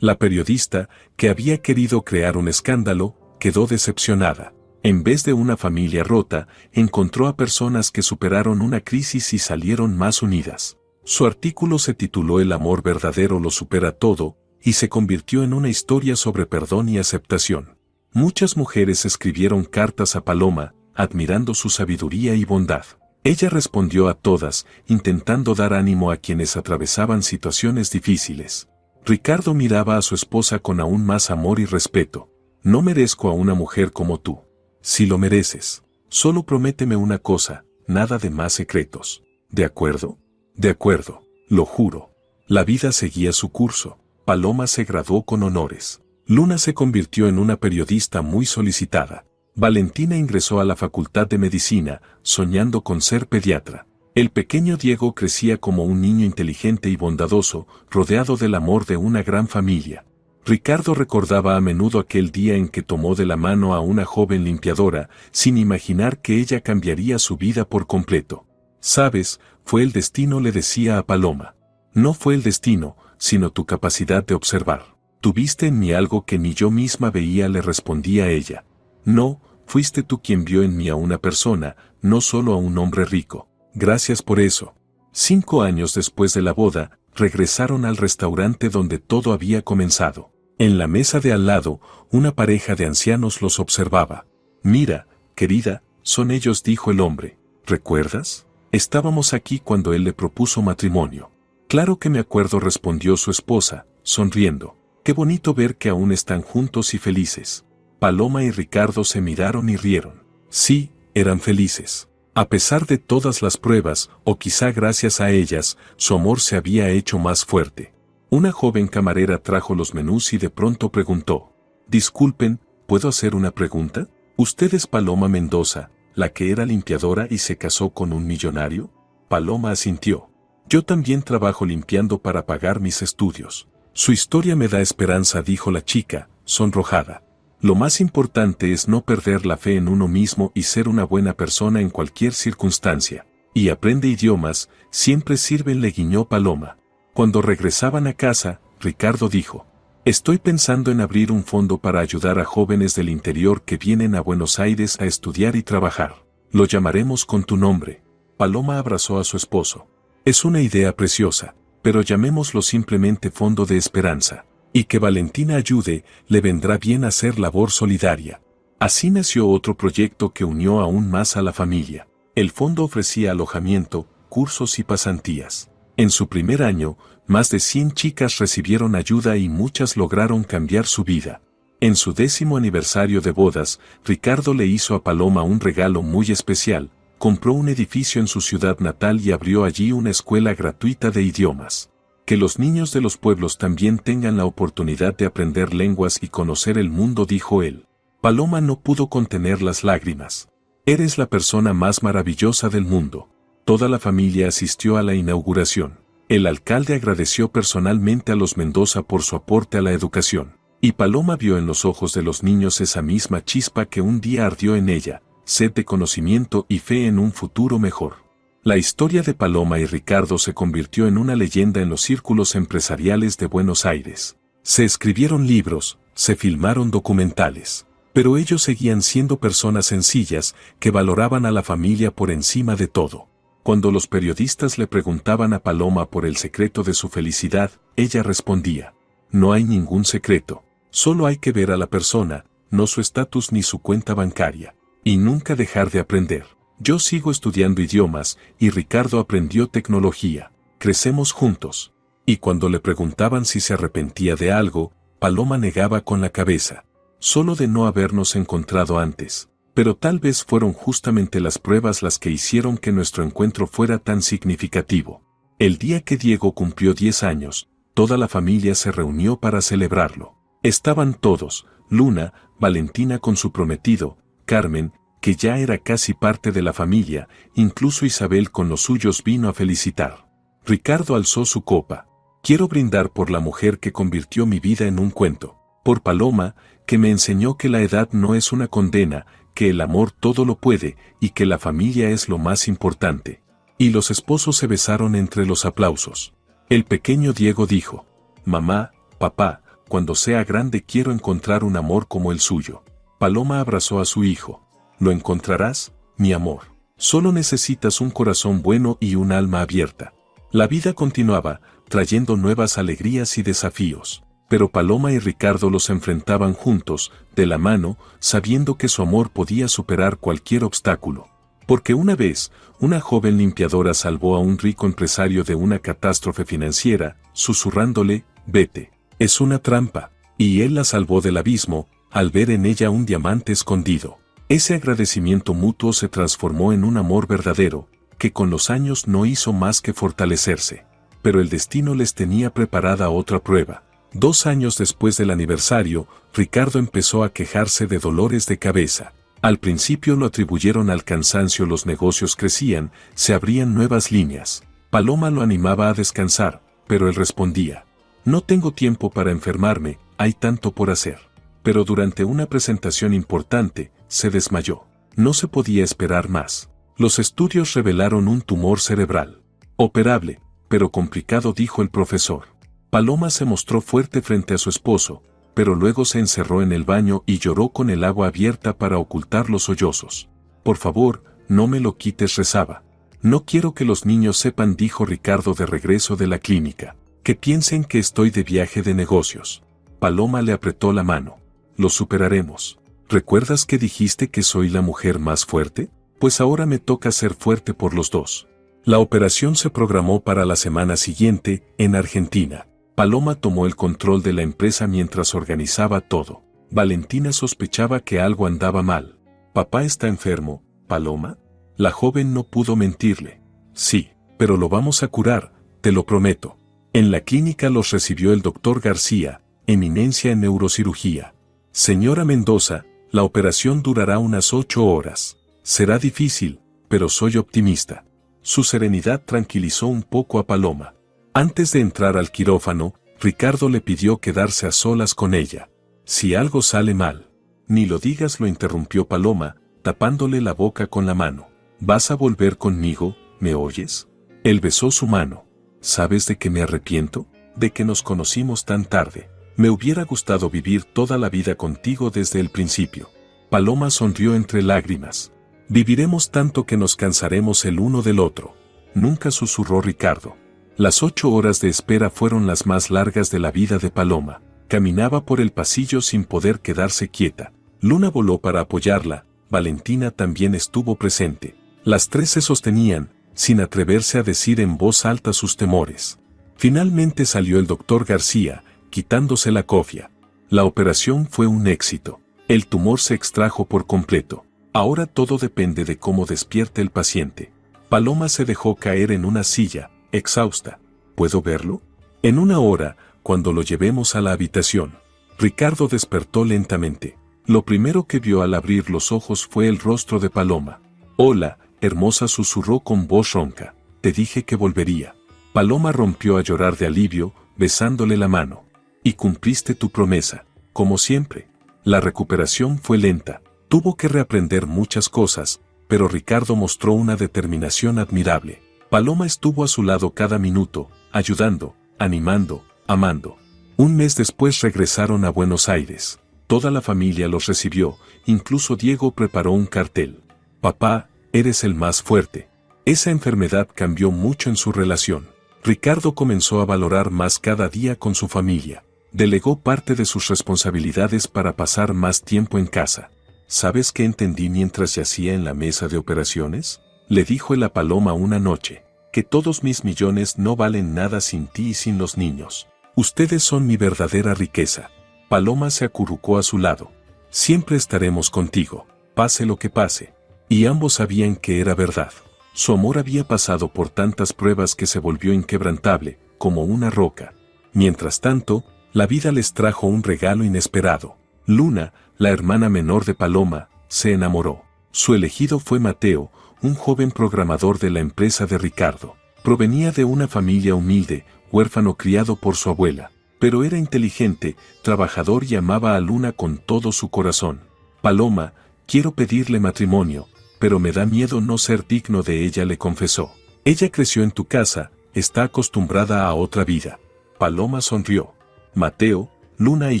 La periodista, que había querido crear un escándalo, quedó decepcionada. En vez de una familia rota, encontró a personas que superaron una crisis y salieron más unidas. Su artículo se tituló El amor verdadero lo supera todo, y se convirtió en una historia sobre perdón y aceptación. Muchas mujeres escribieron cartas a Paloma, admirando su sabiduría y bondad. Ella respondió a todas, intentando dar ánimo a quienes atravesaban situaciones difíciles. Ricardo miraba a su esposa con aún más amor y respeto. No merezco a una mujer como tú. Si lo mereces, solo prométeme una cosa, nada de más secretos. ¿De acuerdo? De acuerdo, lo juro. La vida seguía su curso. Paloma se graduó con honores. Luna se convirtió en una periodista muy solicitada. Valentina ingresó a la Facultad de Medicina, soñando con ser pediatra. El pequeño Diego crecía como un niño inteligente y bondadoso, rodeado del amor de una gran familia. Ricardo recordaba a menudo aquel día en que tomó de la mano a una joven limpiadora, sin imaginar que ella cambiaría su vida por completo. «Sabes, fue el destino», le decía a Paloma. «No fue el destino, sino tu capacidad de observar. Tuviste en mí algo que ni yo misma veía», le respondía ella. «No, fuiste tú quien vio en mí a una persona, no solo a un hombre rico. Gracias por eso». 5 años después de la boda, regresaron al restaurante donde todo había comenzado. En la mesa de al lado, una pareja de ancianos los observaba. «Mira, querida, son ellos», dijo el hombre. «¿Recuerdas? Estábamos aquí cuando él le propuso matrimonio». «Claro que me acuerdo», respondió su esposa, sonriendo. «Qué bonito ver que aún están juntos y felices». Paloma y Ricardo se miraron y rieron. Sí, eran felices. A pesar de todas las pruebas, o quizá gracias a ellas, su amor se había hecho más fuerte. Una joven camarera trajo los menús y de pronto preguntó: «Disculpen, ¿puedo hacer una pregunta? ¿Usted es Paloma Mendoza, la que era limpiadora y se casó con un millonario?» Paloma asintió. «Yo también trabajo limpiando para pagar mis estudios». «Su historia me da esperanza», dijo la chica, sonrojada. «Lo más importante es no perder la fe en uno mismo y ser una buena persona en cualquier circunstancia. Y aprende idiomas, siempre sirven», le guiñó Paloma. Cuando regresaban a casa, Ricardo dijo: «Estoy pensando en abrir un fondo para ayudar a jóvenes del interior que vienen a Buenos Aires a estudiar y trabajar. Lo llamaremos con tu nombre». Paloma abrazó a su esposo. «Es una idea preciosa, pero llamémoslo simplemente Fondo de Esperanza. Y que Valentina ayude, le vendrá bien hacer labor solidaria». Así nació otro proyecto que unió aún más a la familia. El fondo ofrecía alojamiento, cursos y pasantías. En su primer año, más de 100 chicas recibieron ayuda y muchas lograron cambiar su vida. En su 10º aniversario de bodas, Ricardo le hizo a Paloma un regalo muy especial. Compró un edificio en su ciudad natal y abrió allí una escuela gratuita de idiomas. «Que los niños de los pueblos también tengan la oportunidad de aprender lenguas y conocer el mundo», dijo él. Paloma no pudo contener las lágrimas. «Eres la persona más maravillosa del mundo». Toda la familia asistió a la inauguración. El alcalde agradeció personalmente a los Mendoza por su aporte a la educación. Y Paloma vio en los ojos de los niños esa misma chispa que un día ardió en ella, sed de conocimiento y fe en un futuro mejor. La historia de Paloma y Ricardo se convirtió en una leyenda en los círculos empresariales de Buenos Aires. Se escribieron libros, se filmaron documentales. Pero ellos seguían siendo personas sencillas que valoraban a la familia por encima de todo. Cuando los periodistas le preguntaban a Paloma por el secreto de su felicidad, ella respondía: «No hay ningún secreto. Solo hay que ver a la persona, no su estatus ni su cuenta bancaria. Y nunca dejar de aprender. Yo sigo estudiando idiomas, y Ricardo aprendió tecnología. Crecemos juntos». Y cuando le preguntaban si se arrepentía de algo, Paloma negaba con la cabeza. «Solo de no habernos encontrado antes». Pero tal vez fueron justamente las pruebas las que hicieron que nuestro encuentro fuera tan significativo. El día que Diego cumplió 10 años, toda la familia se reunió para celebrarlo. Estaban todos: Luna, Valentina con su prometido, Carmen, que ya era casi parte de la familia, incluso Isabel con los suyos vino a felicitar. Ricardo alzó su copa. «Quiero brindar por la mujer que convirtió mi vida en un cuento. Por Paloma, que me enseñó que la edad no es una condena, que el amor todo lo puede y que la familia es lo más importante». Y los esposos se besaron entre los aplausos. El pequeño Diego dijo: «Mamá, papá, cuando sea grande quiero encontrar un amor como el suyo». Paloma abrazó a su hijo. Lo encontrarás, mi amor. Solo necesitas un corazón bueno y un alma abierta. La vida continuaba, trayendo nuevas alegrías y desafíos. Pero Paloma y Ricardo los enfrentaban juntos, de la mano, sabiendo que su amor podía superar cualquier obstáculo. Porque una vez, una joven limpiadora salvó a un rico empresario de una catástrofe financiera, susurrándole, vete, es una trampa, y él la salvó del abismo, al ver en ella un diamante escondido. Ese agradecimiento mutuo se transformó en un amor verdadero, que con los años no hizo más que fortalecerse. Pero el destino les tenía preparada otra prueba. 2 años después del aniversario, Ricardo empezó a quejarse de dolores de cabeza. Al principio lo atribuyeron al cansancio, los negocios crecían, se abrían nuevas líneas. Paloma lo animaba a descansar, pero él respondía, no tengo tiempo para enfermarme, hay tanto por hacer. Pero durante una presentación importante, se desmayó. No se podía esperar más. Los estudios revelaron un tumor cerebral. Operable, pero complicado, dijo el profesor. Paloma se mostró fuerte frente a su esposo, pero luego se encerró en el baño y lloró con el agua abierta para ocultar los sollozos. Por favor, no me lo quites, rezaba. No quiero que los niños sepan, dijo Ricardo de regreso de la clínica, que piensen que estoy de viaje de negocios. Paloma le apretó la mano. Lo superaremos. ¿Recuerdas que dijiste que soy la mujer más fuerte? Pues ahora me toca ser fuerte por los dos. La operación se programó para la semana siguiente, en Argentina. Paloma tomó el control de la empresa mientras organizaba todo. Valentina sospechaba que algo andaba mal. ¿Papá está enfermo, Paloma? La joven no pudo mentirle. Sí, pero lo vamos a curar, te lo prometo. En la clínica los recibió el doctor García, eminencia en neurocirugía. Señora Mendoza, la operación durará unas 8 horas. Será difícil, pero soy optimista. Su serenidad tranquilizó un poco a Paloma. Antes de entrar al quirófano, Ricardo le pidió quedarse a solas con ella. Si algo sale mal. Ni lo digas, lo interrumpió Paloma, tapándole la boca con la mano. ¿Vas a volver conmigo, me oyes? Él besó su mano. ¿Sabes de qué me arrepiento? De que nos conocimos tan tarde. Me hubiera gustado vivir toda la vida contigo desde el principio. Paloma sonrió entre lágrimas. Viviremos tanto que nos cansaremos el uno del otro. Nunca, susurró Ricardo. Las 8 horas de espera fueron las más largas de la vida de Paloma. Caminaba por el pasillo sin poder quedarse quieta. Luna voló para apoyarla, Valentina también estuvo presente. Las tres se sostenían, sin atreverse a decir en voz alta sus temores. Finalmente salió el doctor García, quitándose la cofia. La operación fue un éxito. El tumor se extrajo por completo. Ahora todo depende de cómo despierte el paciente. Paloma se dejó caer en una silla, exhausta. ¿Puedo verlo? En 1 hora, cuando lo llevemos a la habitación. Ricardo despertó lentamente. Lo primero que vio al abrir los ojos fue el rostro de Paloma. Hola, hermosa, susurró con voz ronca. Te dije que volvería. Paloma rompió a llorar de alivio, besándole la mano. Y cumpliste tu promesa, como siempre. La recuperación fue lenta. Tuvo que reaprender muchas cosas, pero Ricardo mostró una determinación admirable. Paloma estuvo a su lado cada minuto, ayudando, animando, amando. 1 mes después regresaron a Buenos Aires. Toda la familia los recibió, incluso Diego preparó un cartel. Papá, eres el más fuerte. Esa enfermedad cambió mucho en su relación. Ricardo comenzó a valorar más cada día con su familia. Delegó parte de sus responsabilidades para pasar más tiempo en casa. ¿Sabes qué entendí mientras yacía en la mesa de operaciones? Le dijo él a Paloma una noche. Que todos mis millones no valen nada sin ti y sin los niños. Ustedes son mi verdadera riqueza. Paloma se acurrucó a su lado. Siempre estaremos contigo, pase lo que pase. Y ambos sabían que era verdad. Su amor había pasado por tantas pruebas que se volvió inquebrantable, como una roca. Mientras tanto, la vida les trajo un regalo inesperado. Luna, la hermana menor de Paloma, se enamoró. Su elegido fue Mateo, un joven programador de la empresa de Ricardo. Provenía de una familia humilde, huérfano criado por su abuela, pero era inteligente, trabajador y amaba a Luna con todo su corazón. Paloma, quiero pedirle matrimonio, pero me da miedo no ser digno de ella, le confesó. Ella creció en tu casa, está acostumbrada a otra vida. Paloma sonrió. Mateo, Luna y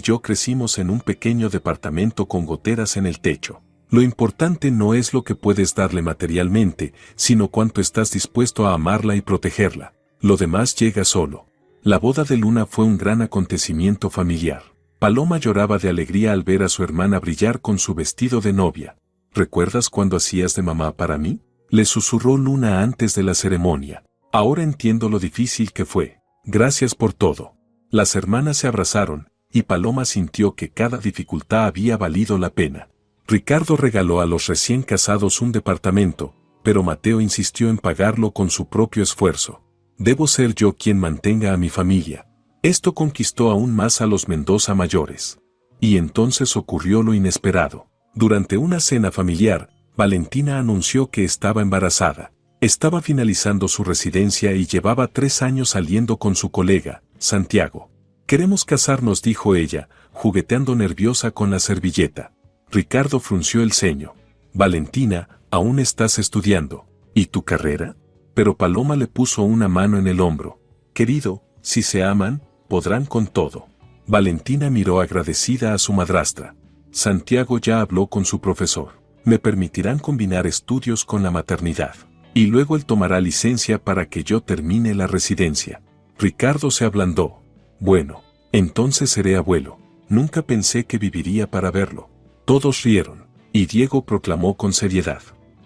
yo crecimos en un pequeño departamento con goteras en el techo. Lo importante no es lo que puedes darle materialmente, sino cuánto estás dispuesto a amarla y protegerla. Lo demás llega solo. La boda de Luna fue un gran acontecimiento familiar. Paloma lloraba de alegría al ver a su hermana brillar con su vestido de novia. ¿Recuerdas cuando hacías de mamá para mí?, le susurró Luna antes de la ceremonia. Ahora entiendo lo difícil que fue. Gracias por todo. Las hermanas se abrazaron, y Paloma sintió que cada dificultad había valido la pena. Ricardo regaló a los recién casados un departamento, pero Mateo insistió en pagarlo con su propio esfuerzo. Debo ser yo quien mantenga a mi familia. Esto conquistó aún más a los Mendoza mayores. Y entonces ocurrió lo inesperado. Durante una cena familiar, Valentina anunció que estaba embarazada. Estaba finalizando su residencia y llevaba 3 años saliendo con su colega, Santiago. Queremos casarnos, dijo ella, jugueteando nerviosa con la servilleta. Ricardo frunció el ceño. Valentina, aún estás estudiando. ¿Y tu carrera? Pero Paloma le puso una mano en el hombro. Querido, si se aman, podrán con todo. Valentina miró agradecida a su madrastra. Santiago ya habló con su profesor. Me permitirán combinar estudios con la maternidad. Y luego él tomará licencia para que yo termine la residencia. Ricardo se ablandó. Bueno, entonces seré abuelo. Nunca pensé que viviría para verlo. Todos rieron, y Diego proclamó con seriedad.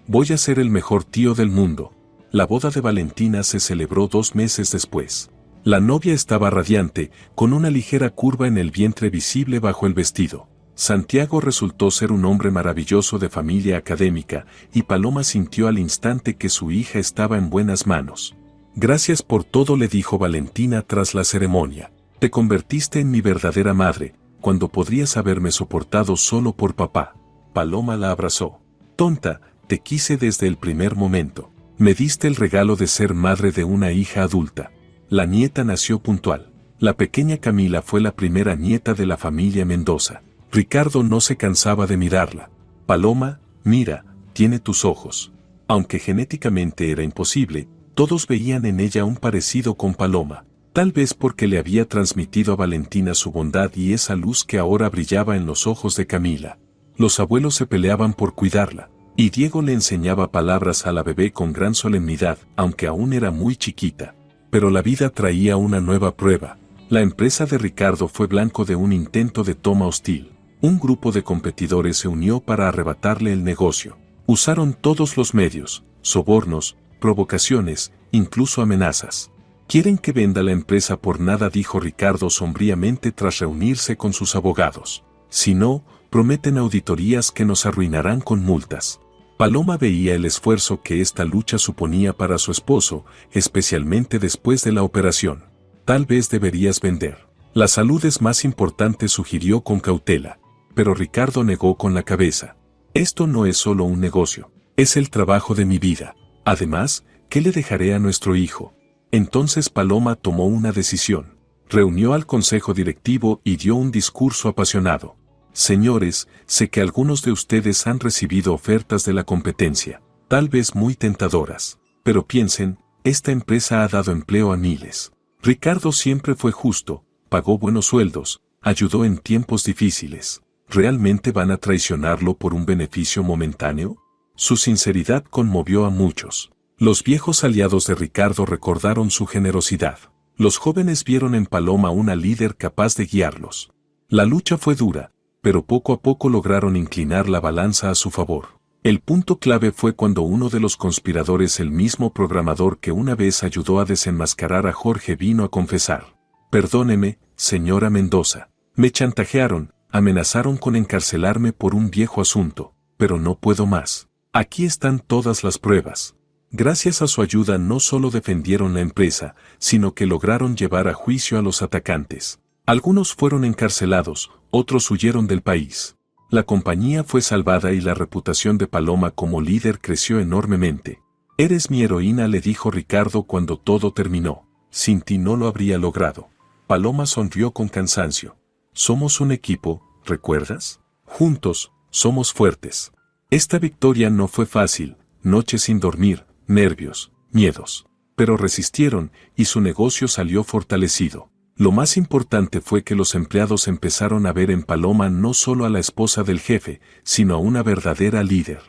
Voy a ser el mejor tío del mundo. La boda de Valentina se celebró 2 meses después. La novia estaba radiante, con una ligera curva en el vientre visible bajo el vestido. Santiago resultó ser un hombre maravilloso de familia académica, y Paloma sintió al instante que su hija estaba en buenas manos. Gracias por todo, le dijo Valentina tras la ceremonia. Te convertiste en mi verdadera madre, cuando podrías haberme soportado solo por papá. Paloma la abrazó. Tonta, te quise desde el primer momento. Me diste el regalo de ser madre de una hija adulta. La nieta nació puntual. La pequeña Camila fue la primera nieta de la familia Mendoza. Ricardo no se cansaba de mirarla. Paloma, mira, tiene tus ojos. Aunque genéticamente era imposible, todos veían en ella un parecido con Paloma. Tal vez porque le había transmitido a Valentina su bondad y esa luz que ahora brillaba en los ojos de Camila. Los abuelos se peleaban por cuidarla, y Diego le enseñaba palabras a la bebé con gran solemnidad, aunque aún era muy chiquita. Pero la vida traía una nueva prueba. La empresa de Ricardo fue blanco de un intento de toma hostil. Un grupo de competidores se unió para arrebatarle el negocio. Usaron todos los medios, sobornos, provocaciones, incluso amenazas. «Quieren que venda la empresa por nada», dijo Ricardo sombríamente tras reunirse con sus abogados. «Si no, prometen auditorías que nos arruinarán con multas». Paloma veía el esfuerzo que esta lucha suponía para su esposo, especialmente después de la operación. «Tal vez deberías vender. La salud es más importante», sugirió con cautela. Pero Ricardo negó con la cabeza. «Esto no es solo un negocio, es el trabajo de mi vida. Además, ¿qué le dejaré a nuestro hijo?». Entonces Paloma tomó una decisión. Reunió al consejo directivo y dio un discurso apasionado. «Señores, sé que algunos de ustedes han recibido ofertas de la competencia, tal vez muy tentadoras. Pero piensen, esta empresa ha dado empleo a miles. Ricardo siempre fue justo, pagó buenos sueldos, ayudó en tiempos difíciles. ¿Realmente van a traicionarlo por un beneficio momentáneo?». Su sinceridad conmovió a muchos. Los viejos aliados de Ricardo recordaron su generosidad. Los jóvenes vieron en Paloma una líder capaz de guiarlos. La lucha fue dura, pero poco a poco lograron inclinar la balanza a su favor. El punto clave fue cuando uno de los conspiradores, el mismo programador que una vez ayudó a desenmascarar a Jorge, vino a confesar. «Perdóneme, señora Mendoza. Me chantajearon, amenazaron con encarcelarme por un viejo asunto, pero no puedo más. Aquí están todas las pruebas». Gracias a su ayuda no solo defendieron la empresa, sino que lograron llevar a juicio a los atacantes. Algunos fueron encarcelados, otros huyeron del país. La compañía fue salvada y la reputación de Paloma como líder creció enormemente. «Eres mi heroína», le dijo Ricardo cuando todo terminó. «Sin ti no lo habría logrado». Paloma sonrió con cansancio. «Somos un equipo, ¿recuerdas? Juntos, somos fuertes». Esta victoria no fue fácil, noches sin dormir, nervios, miedos. Pero resistieron, y su negocio salió fortalecido. Lo más importante fue que los empleados empezaron a ver en Paloma no solo a la esposa del jefe, sino a una verdadera líder.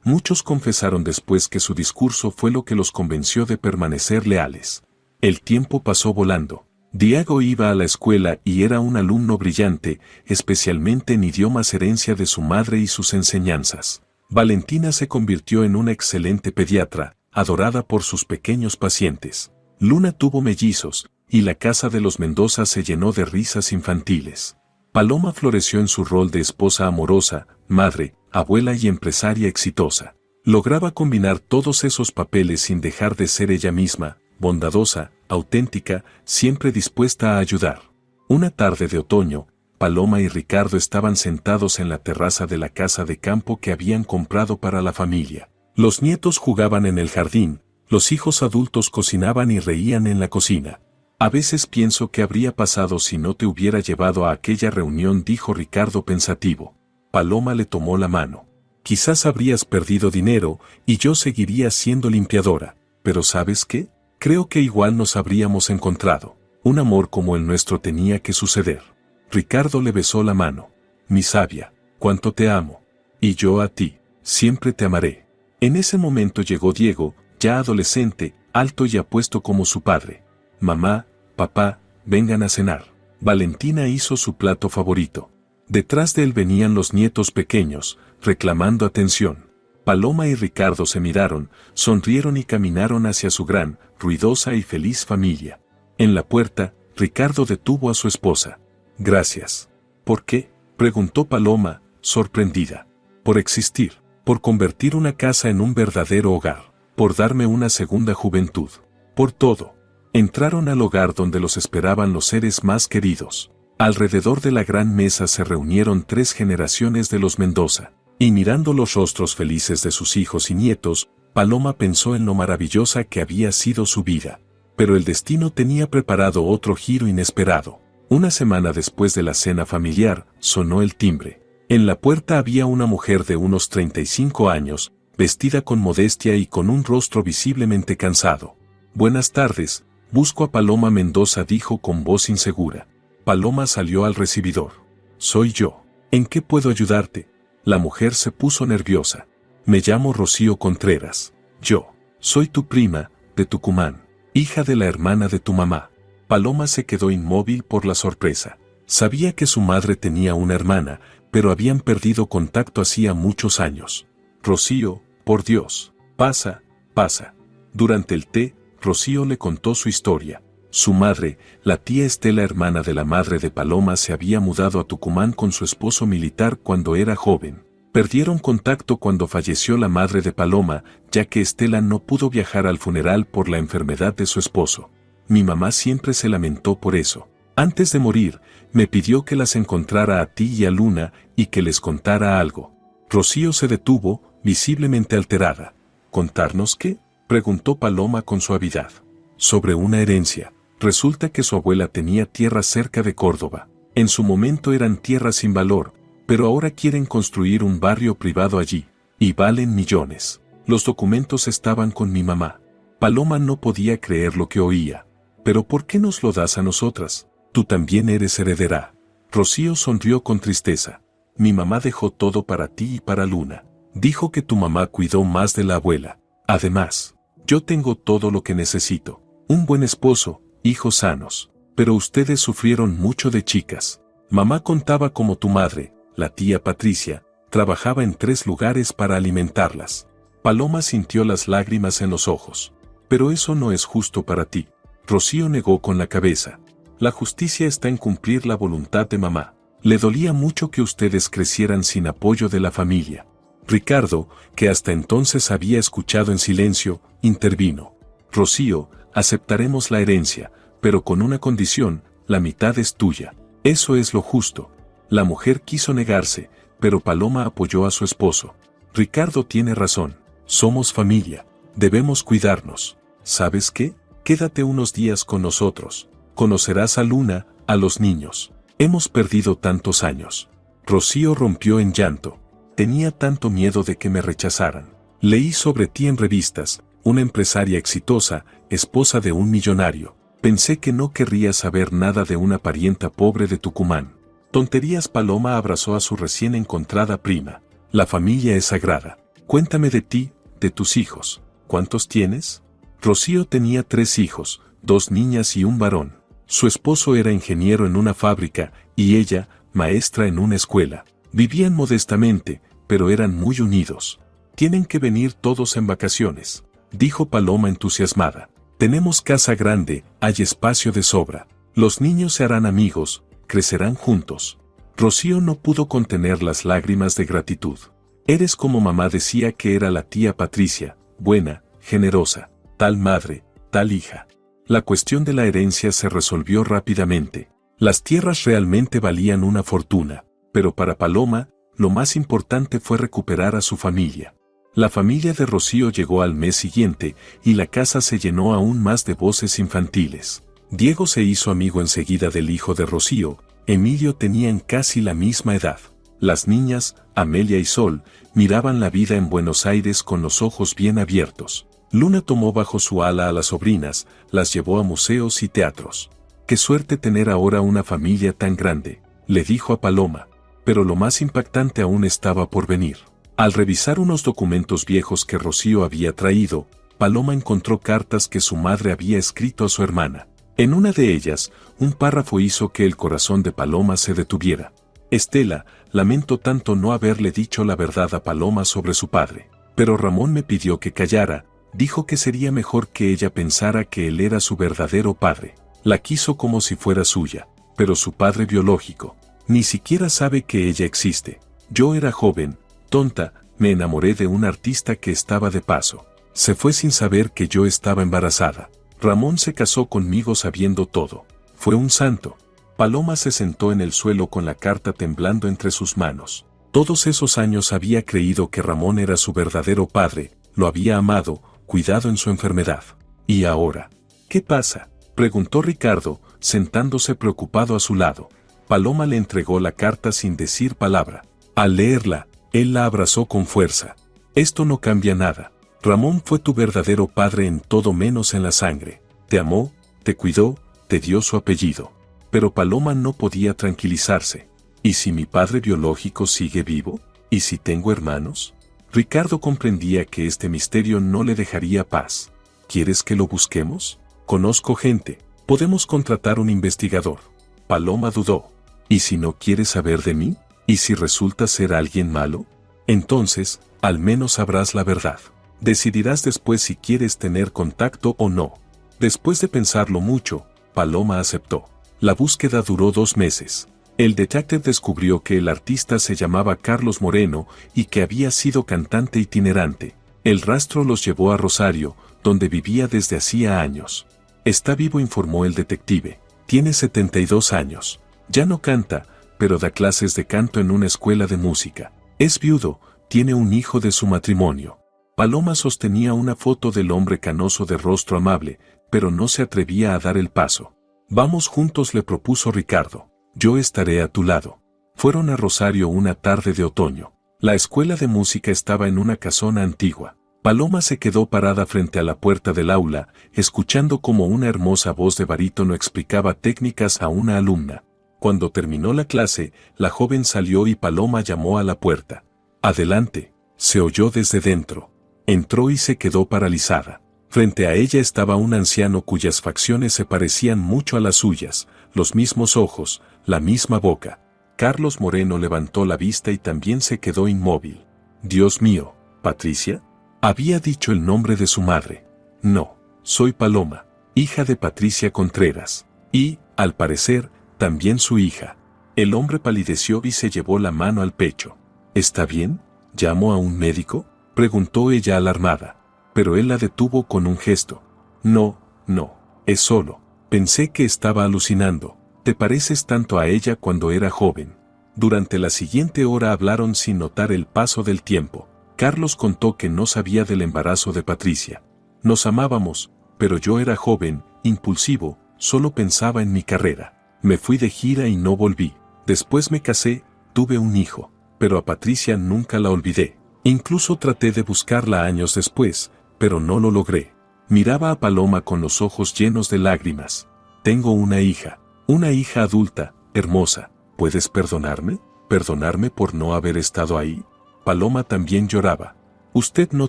Muchos confesaron después que su discurso fue lo que los convenció de permanecer leales. El tiempo pasó volando. Diego iba a la escuela y era un alumno brillante, especialmente en idiomas, herencia de su madre y sus enseñanzas. Valentina se convirtió en una excelente pediatra, adorada por sus pequeños pacientes. Luna tuvo mellizos, y la casa de los Mendoza se llenó de risas infantiles. Paloma floreció en su rol de esposa amorosa, madre, abuela y empresaria exitosa. Lograba combinar todos esos papeles sin dejar de ser ella misma, bondadosa, auténtica, siempre dispuesta a ayudar. Una tarde de otoño, Paloma y Ricardo estaban sentados en la terraza de la casa de campo que habían comprado para la familia. Los nietos jugaban en el jardín, los hijos adultos cocinaban y reían en la cocina. A veces pienso qué habría pasado si no te hubiera llevado a aquella reunión, dijo Ricardo pensativo. Paloma le tomó la mano. Quizás habrías perdido dinero y yo seguiría siendo limpiadora, pero ¿sabes qué? Creo que igual nos habríamos encontrado. Un amor como el nuestro tenía que suceder. Ricardo le besó la mano. Mi sabia, cuánto te amo. Y yo a ti, siempre te amaré. En ese momento llegó Diego, ya adolescente, alto y apuesto como su padre. Mamá, papá, vengan a cenar. Valentina hizo su plato favorito. Detrás de él venían los nietos pequeños, reclamando atención. Paloma y Ricardo se miraron, sonrieron y caminaron hacia su gran, ruidosa y feliz familia. En la puerta, Ricardo detuvo a su esposa. Gracias. ¿Por qué?, preguntó Paloma, sorprendida. Por existir, por convertir una casa en un verdadero hogar, por darme una segunda juventud, por todo. Entraron al hogar donde los esperaban los seres más queridos. Alrededor de la gran mesa se reunieron 3 generaciones de los Mendoza, y mirando los rostros felices de sus hijos y nietos, Paloma pensó en lo maravillosa que había sido su vida. Pero el destino tenía preparado otro giro inesperado. Una semana después de la cena familiar, sonó el timbre. En la puerta había una mujer de unos 35 años, vestida con modestia y con un rostro visiblemente cansado. Buenas tardes, busco a Paloma Mendoza, dijo con voz insegura. Paloma salió al recibidor. Soy yo. ¿En qué puedo ayudarte? La mujer se puso nerviosa. Me llamo Rocío Contreras. Yo soy tu prima, de Tucumán, hija de la hermana de tu mamá. Paloma se quedó inmóvil por la sorpresa. Sabía que su madre tenía una hermana, pero habían perdido contacto hacía muchos años. Rocío, por Dios, pasa, pasa. Durante el té, Rocío le contó su historia. Su madre, la tía Estela, hermana de la madre de Paloma, se había mudado a Tucumán con su esposo militar cuando era joven. Perdieron contacto cuando falleció la madre de Paloma, ya que Estela no pudo viajar al funeral por la enfermedad de su esposo. Mi mamá siempre se lamentó por eso. Antes de morir, me pidió que las encontrara a ti y a Luna y que les contara algo. Rocío se detuvo, visiblemente alterada. ¿Contarnos qué?, preguntó Paloma con suavidad. Sobre una herencia. Resulta que su abuela tenía tierras cerca de Córdoba. En su momento eran tierras sin valor, pero ahora quieren construir un barrio privado allí, y valen millones. Los documentos estaban con mi mamá. Paloma no podía creer lo que oía. ¿Pero por qué nos lo das a nosotras? Tú también eres heredera. Rocío sonrió con tristeza. Mi mamá dejó todo para ti y para Luna. Dijo que tu mamá cuidó más de la abuela. Además, yo tengo todo lo que necesito. Un buen esposo, hijos sanos. Pero ustedes sufrieron mucho de chicas. Mamá contaba cómo tu madre, la tía Patricia, trabajaba en 3 lugares para alimentarlas. Paloma sintió las lágrimas en los ojos. Pero eso no es justo para ti. Rocío negó con la cabeza. La justicia está en cumplir la voluntad de mamá. Le dolía mucho que ustedes crecieran sin apoyo de la familia. Ricardo, que hasta entonces había escuchado en silencio, intervino. Rocío, aceptaremos la herencia, pero con una condición: la mitad es tuya. Eso es lo justo. La mujer quiso negarse, pero Paloma apoyó a su esposo. Ricardo tiene razón. Somos familia. Debemos cuidarnos. ¿Sabes qué? Quédate unos días con nosotros. Conocerás a Luna, a los niños. Hemos perdido tantos años. Rocío rompió en llanto. Tenía tanto miedo de que me rechazaran. Leí sobre ti en revistas, una empresaria exitosa, esposa de un millonario. Pensé que no querrías saber nada de una parienta pobre de Tucumán. Tonterías. Paloma abrazó a su recién encontrada prima. La familia es sagrada. Cuéntame de ti, de tus hijos. ¿Cuántos tienes? Rocío tenía 3 hijos, 2 niñas y un varón. Su esposo era ingeniero en una fábrica, y ella, maestra en una escuela. Vivían modestamente, pero eran muy unidos. Tienen que venir todos en vacaciones, dijo Paloma entusiasmada. Tenemos casa grande, hay espacio de sobra. Los niños se harán amigos, crecerán juntos. Rocío no pudo contener las lágrimas de gratitud. Eres como mamá decía que era la tía Patricia, buena, generosa, tal madre, tal hija. La cuestión de la herencia se resolvió rápidamente. Las tierras realmente valían una fortuna, pero para Paloma, lo más importante fue recuperar a su familia. La familia de Rocío llegó al mes siguiente y la casa se llenó aún más de voces infantiles. Diego se hizo amigo enseguida del hijo de Rocío. Emilio tenían casi la misma edad. Las niñas, Amelia y Sol, miraban la vida en Buenos Aires con los ojos bien abiertos. Luna tomó bajo su ala a las sobrinas, las llevó a museos y teatros. «Qué suerte tener ahora una familia tan grande», le dijo a Paloma. Pero lo más impactante aún estaba por venir. Al revisar unos documentos viejos que Rocío había traído, Paloma encontró cartas que su madre había escrito a su hermana. En una de ellas, un párrafo hizo que el corazón de Paloma se detuviera. «Estela, lamento tanto no haberle dicho la verdad a Paloma sobre su padre. Pero Ramón me pidió que callara, dijo que sería mejor que ella pensara que él era su verdadero padre. La quiso como si fuera suya, pero su padre biológico ni siquiera sabe que ella existe. Yo era joven, tonta, me enamoré de un artista que estaba de paso. Se fue sin saber que yo estaba embarazada. Ramón se casó conmigo sabiendo todo. Fue un santo». Paloma se sentó en el suelo con la carta temblando entre sus manos. Todos esos años había creído que Ramón era su verdadero padre, lo había amado, cuidado en su enfermedad. ¿Y ahora? ¿Qué pasa?, preguntó Ricardo, sentándose preocupado a su lado. Paloma le entregó la carta sin decir palabra. Al leerla, él la abrazó con fuerza. «Esto no cambia nada. Ramón fue tu verdadero padre en todo menos en la sangre. Te amó, te cuidó, te dio su apellido». Pero Paloma no podía tranquilizarse. ¿Y si mi padre biológico sigue vivo? ¿Y si tengo hermanos? Ricardo comprendía que este misterio no le dejaría paz. ¿Quieres que lo busquemos? Conozco gente. Podemos contratar un investigador. Paloma dudó. ¿Y si no quieres saber de mí? ¿Y si resulta ser alguien malo? Entonces, al menos sabrás la verdad. Decidirás después si quieres tener contacto o no. Después de pensarlo mucho, Paloma aceptó. La búsqueda duró 2 meses. El detective descubrió que el artista se llamaba Carlos Moreno y que había sido cantante itinerante. El rastro los llevó a Rosario, donde vivía desde hacía años. «Está vivo», informó el detective. «Tiene 72 años. Ya no canta, pero da clases de canto en una escuela de música. Es viudo, tiene un hijo de su matrimonio». Paloma sostenía una foto del hombre canoso de rostro amable, pero no se atrevía a dar el paso. «Vamos juntos», le propuso Ricardo. «Yo estaré a tu lado». Fueron a Rosario una tarde de otoño. La escuela de música estaba en una casona antigua. Paloma se quedó parada frente a la puerta del aula, escuchando cómo una hermosa voz de barítono explicaba técnicas a una alumna. Cuando terminó la clase, la joven salió y Paloma llamó a la puerta. «Adelante», se oyó desde dentro. Entró y se quedó paralizada. Frente a ella estaba un anciano cuyas facciones se parecían mucho a las suyas, los mismos ojos, la misma boca. Carlos Moreno levantó la vista y también se quedó inmóvil. «Dios mío, ¿Patricia?», había dicho el nombre de su madre. «No, soy Paloma, hija de Patricia Contreras. Y, al parecer, también su hija». El hombre palideció y se llevó la mano al pecho. «¿Está bien? ¿Llamo a un médico?», preguntó ella alarmada. Pero él la detuvo con un gesto. «No, no, es solo. Pensé que estaba alucinando. Te pareces tanto a ella cuando era joven». Durante la siguiente hora hablaron sin notar el paso del tiempo. Carlos contó que no sabía del embarazo de Patricia. «Nos amábamos, pero yo era joven, impulsivo, solo pensaba en mi carrera. Me fui de gira y no volví. Después me casé, tuve un hijo, pero a Patricia nunca la olvidé. Incluso traté de buscarla años después, pero no lo logré». Miraba a Paloma con los ojos llenos de lágrimas. Tengo una hija adulta, hermosa. ¿Puedes perdonarme? ¿Perdonarme por no haber estado ahí? Paloma también lloraba. Usted no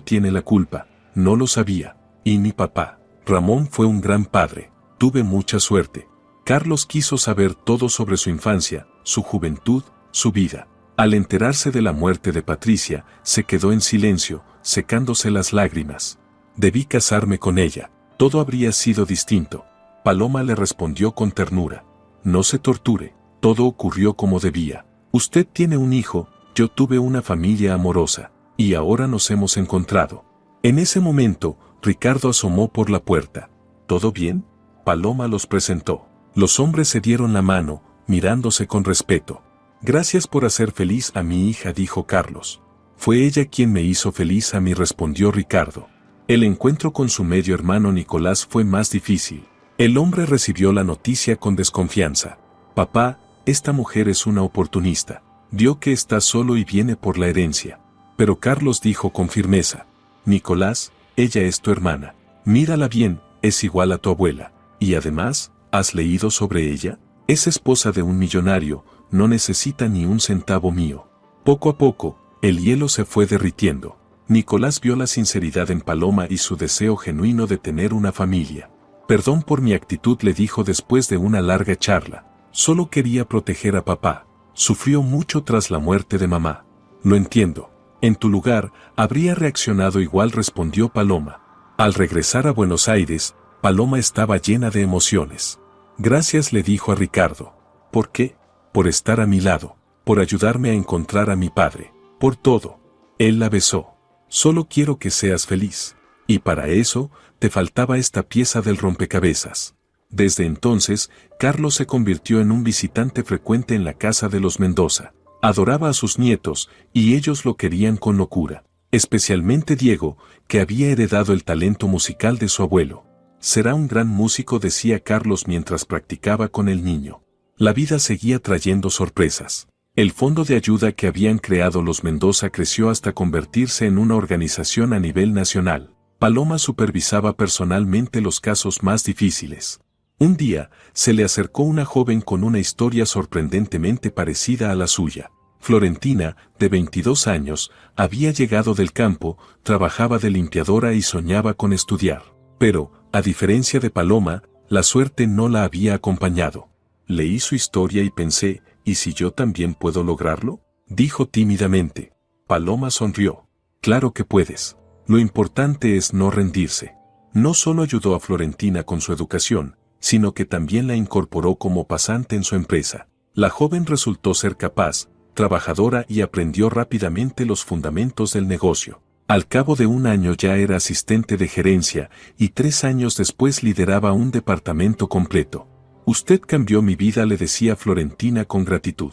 tiene la culpa, no lo sabía. Y mi papá, Ramón, fue un gran padre. Tuve mucha suerte. Carlos quiso saber todo sobre su infancia, su juventud, su vida. Al enterarse de la muerte de Patricia, se quedó en silencio, secándose las lágrimas. Debí casarme con ella. Todo habría sido distinto. Paloma le respondió con ternura. No se torture, todo ocurrió como debía. Usted tiene un hijo, yo tuve una familia amorosa, y ahora nos hemos encontrado. En ese momento, Ricardo asomó por la puerta. ¿Todo bien? Paloma los presentó. Los hombres se dieron la mano, mirándose con respeto. Gracias por hacer feliz a mi hija, dijo Carlos. Fue ella quien me hizo feliz a mí, respondió Ricardo. El encuentro con su medio hermano Nicolás fue más difícil. El hombre recibió la noticia con desconfianza. Papá, esta mujer es una oportunista. Vio que está solo y viene por la herencia. Pero Carlos dijo con firmeza. Nicolás, ella es tu hermana. Mírala bien, es igual a tu abuela. Y además, ¿has leído sobre ella? Es esposa de un millonario, no necesita ni un centavo mío. Poco a poco, el hielo se fue derritiendo. Nicolás vio la sinceridad en Paloma y su deseo genuino de tener una familia. Perdón por mi actitud, le dijo después de una larga charla. Solo quería proteger a papá. Sufrió mucho tras la muerte de mamá. Lo entiendo. En tu lugar, habría reaccionado igual, respondió Paloma. Al regresar a Buenos Aires, Paloma estaba llena de emociones. Gracias, le dijo a Ricardo. ¿Por qué? Por estar a mi lado, por ayudarme a encontrar a mi padre, por todo. Él la besó. Solo quiero que seas feliz. Y para eso, te faltaba esta pieza del rompecabezas. Desde entonces, Carlos se convirtió en un visitante frecuente en la casa de los Mendoza. Adoraba a sus nietos, y ellos lo querían con locura. Especialmente Diego, que había heredado el talento musical de su abuelo. Será un gran músico, decía Carlos mientras practicaba con el niño. La vida seguía trayendo sorpresas. El fondo de ayuda que habían creado los Mendoza creció hasta convertirse en una organización a nivel nacional. Paloma supervisaba personalmente los casos más difíciles. Un día, se le acercó una joven con una historia sorprendentemente parecida a la suya. Florentina, de 22 años, había llegado del campo, trabajaba de limpiadora y soñaba con estudiar. Pero, a diferencia de Paloma, la suerte no la había acompañado. Leí su historia y pensé, ¿y si yo también puedo lograrlo? Dijo tímidamente. Paloma sonrió. Claro que puedes. Lo importante es no rendirse. No solo ayudó a Florentina con su educación, sino que también la incorporó como pasante en su empresa. La joven resultó ser capaz, trabajadora y aprendió rápidamente los fundamentos del negocio. Al cabo de un año ya era asistente de gerencia y 3 años después lideraba un departamento completo. Usted cambió mi vida, le decía Florentina con gratitud.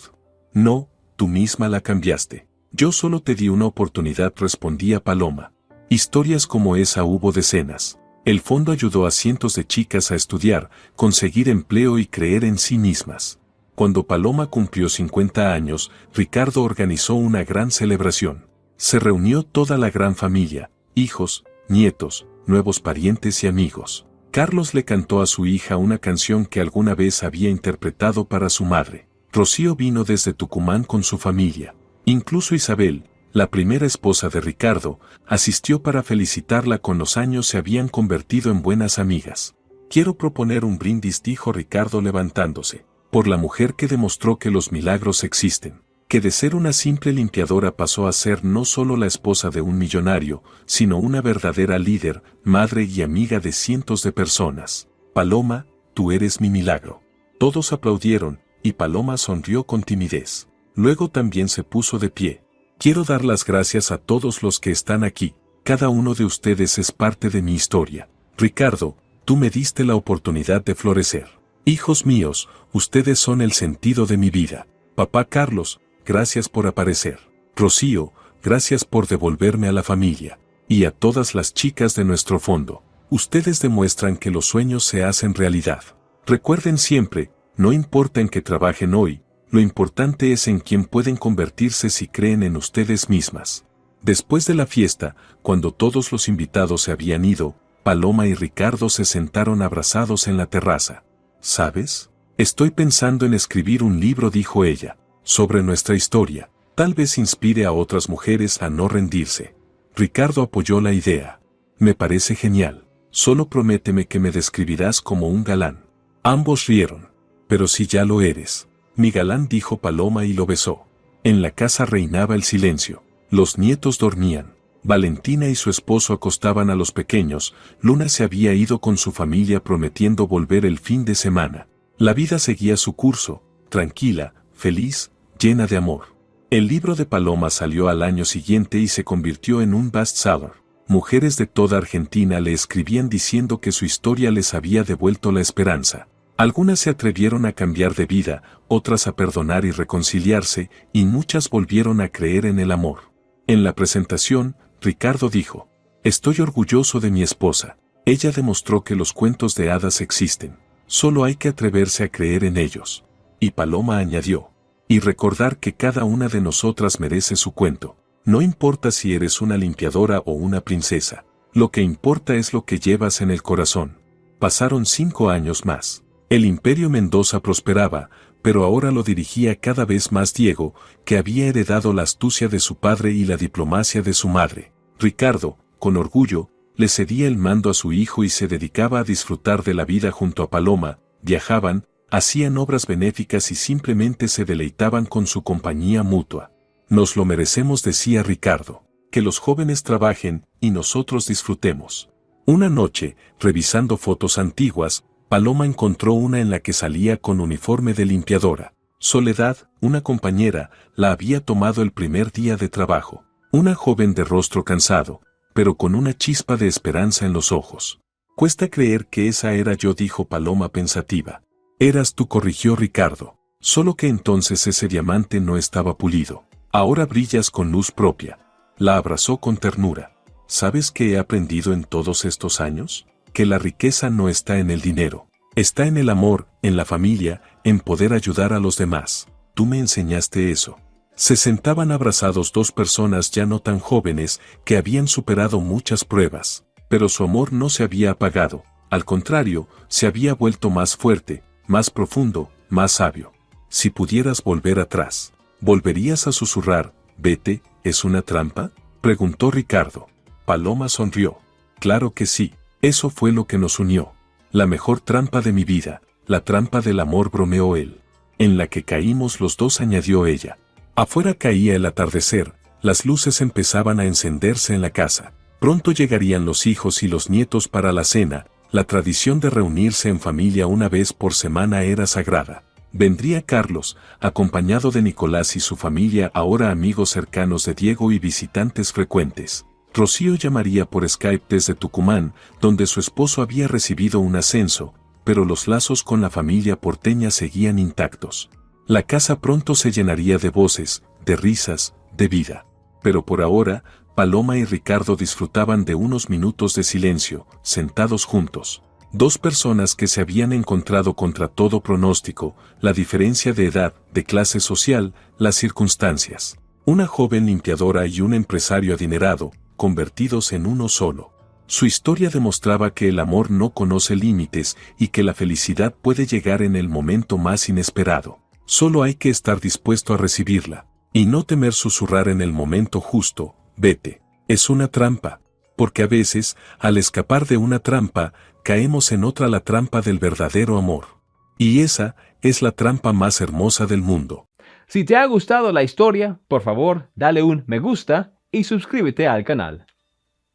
No, tú misma la cambiaste. Yo solo te di una oportunidad, respondía Paloma. Historias como esa hubo decenas. El fondo ayudó a cientos de chicas a estudiar, conseguir empleo y creer en sí mismas. Cuando Paloma cumplió 50 años, Ricardo organizó una gran celebración. Se reunió toda la gran familia, hijos, nietos, nuevos parientes y amigos. Carlos le cantó a su hija una canción que alguna vez había interpretado para su madre. Rocío vino desde Tucumán con su familia. Incluso Isabel, la primera esposa de Ricardo, asistió para felicitarla. Con los años se habían convertido en buenas amigas. Quiero proponer un brindis, dijo Ricardo levantándose, por la mujer que demostró que los milagros existen, que de ser una simple limpiadora pasó a ser no solo la esposa de un millonario, sino una verdadera líder, madre y amiga de cientos de personas. Paloma, tú eres mi milagro. Todos aplaudieron, y Paloma sonrió con timidez. Luego también se puso de pie. Quiero dar las gracias a todos los que están aquí. Cada uno de ustedes es parte de mi historia. Ricardo, tú me diste la oportunidad de florecer. Hijos míos, ustedes son el sentido de mi vida. Papá Carlos, gracias por aparecer. Rocío, gracias por devolverme a la familia. Y a todas las chicas de nuestro fondo. Ustedes demuestran que los sueños se hacen realidad. Recuerden siempre, no importa en qué trabajen hoy, lo importante es en quién pueden convertirse si creen en ustedes mismas. Después de la fiesta, cuando todos los invitados se habían ido, Paloma y Ricardo se sentaron abrazados en la terraza. ¿Sabes? Estoy pensando en escribir un libro, dijo ella, sobre nuestra historia. Tal vez inspire a otras mujeres a no rendirse. Ricardo apoyó la idea. Me parece genial. Solo prométeme que me describirás como un galán. Ambos rieron. Pero si ya lo eres. Mi galán, dijo Paloma y lo besó. En la casa reinaba el silencio. Los nietos dormían. Valentina y su esposo acostaban a los pequeños. Luna se había ido con su familia prometiendo volver el fin de semana. La vida seguía su curso, tranquila, feliz, llena de amor. El libro de Paloma salió al año siguiente y se convirtió en un bestseller. Mujeres de toda Argentina le escribían diciendo que su historia les había devuelto la esperanza. Algunas se atrevieron a cambiar de vida, otras a perdonar y reconciliarse, y muchas volvieron a creer en el amor. En la presentación, Ricardo dijo: «Estoy orgulloso de mi esposa. Ella demostró que los cuentos de hadas existen. Solo hay que atreverse a creer en ellos». Y Paloma añadió: «Y recordar que cada una de nosotras merece su cuento. No importa si eres una limpiadora o una princesa. Lo que importa es lo que llevas en el corazón». Pasaron 5 años más. El Imperio Mendoza prosperaba, pero ahora lo dirigía cada vez más Diego, que había heredado la astucia de su padre y la diplomacia de su madre. Ricardo, con orgullo, le cedía el mando a su hijo y se dedicaba a disfrutar de la vida junto a Paloma. Viajaban, hacían obras benéficas y simplemente se deleitaban con su compañía mutua. «Nos lo merecemos», decía Ricardo. «Que los jóvenes trabajen y nosotros disfrutemos». Una noche, revisando fotos antiguas, Paloma encontró una en la que salía con uniforme de limpiadora. Soledad, una compañera, la había tomado el primer día de trabajo. Una joven de rostro cansado, pero con una chispa de esperanza en los ojos. «Cuesta creer que esa era yo», dijo Paloma pensativa. «Eras tú», corrigió Ricardo. «Solo que entonces ese diamante no estaba pulido. Ahora brillas con luz propia». La abrazó con ternura. «¿Sabes qué he aprendido en todos estos años? Que la riqueza no está en el dinero. Está en el amor, en la familia, en poder ayudar a los demás. Tú me enseñaste eso». Se sentaban abrazados dos personas ya no tan jóvenes que habían superado muchas pruebas, pero su amor no se había apagado. Al contrario, se había vuelto más fuerte, más profundo, más sabio. «Si pudieras volver atrás, ¿volverías a susurrar: vete, es una trampa?», preguntó Ricardo. Paloma sonrió. «Claro que sí, eso fue lo que nos unió. La mejor trampa de mi vida, la trampa del amor», bromeó él. «En la que caímos los dos», añadió ella. Afuera caía el atardecer, las luces empezaban a encenderse en la casa. Pronto llegarían los hijos y los nietos para la cena. La tradición de reunirse en familia una vez por semana era sagrada. Vendría Carlos, acompañado de Nicolás y su familia, ahora amigos cercanos de Diego y visitantes frecuentes. Rocío llamaría por Skype desde Tucumán, donde su esposo había recibido un ascenso, pero los lazos con la familia porteña seguían intactos. La casa pronto se llenaría de voces, de risas, de vida. Pero por ahora, Paloma y Ricardo disfrutaban de unos minutos de silencio, sentados juntos. Dos personas que se habían encontrado contra todo pronóstico, la diferencia de edad, de clase social, las circunstancias. Una joven limpiadora y un empresario adinerado, convertidos en uno solo. Su historia demostraba que el amor no conoce límites y que la felicidad puede llegar en el momento más inesperado. Solo hay que estar dispuesto a recibirla, y no temer susurrar en el momento justo: vete, es una trampa. Porque a veces, al escapar de una trampa, caemos en otra, la trampa del verdadero amor. Y esa es la trampa más hermosa del mundo. Si te ha gustado la historia, por favor, dale un me gusta y suscríbete al canal.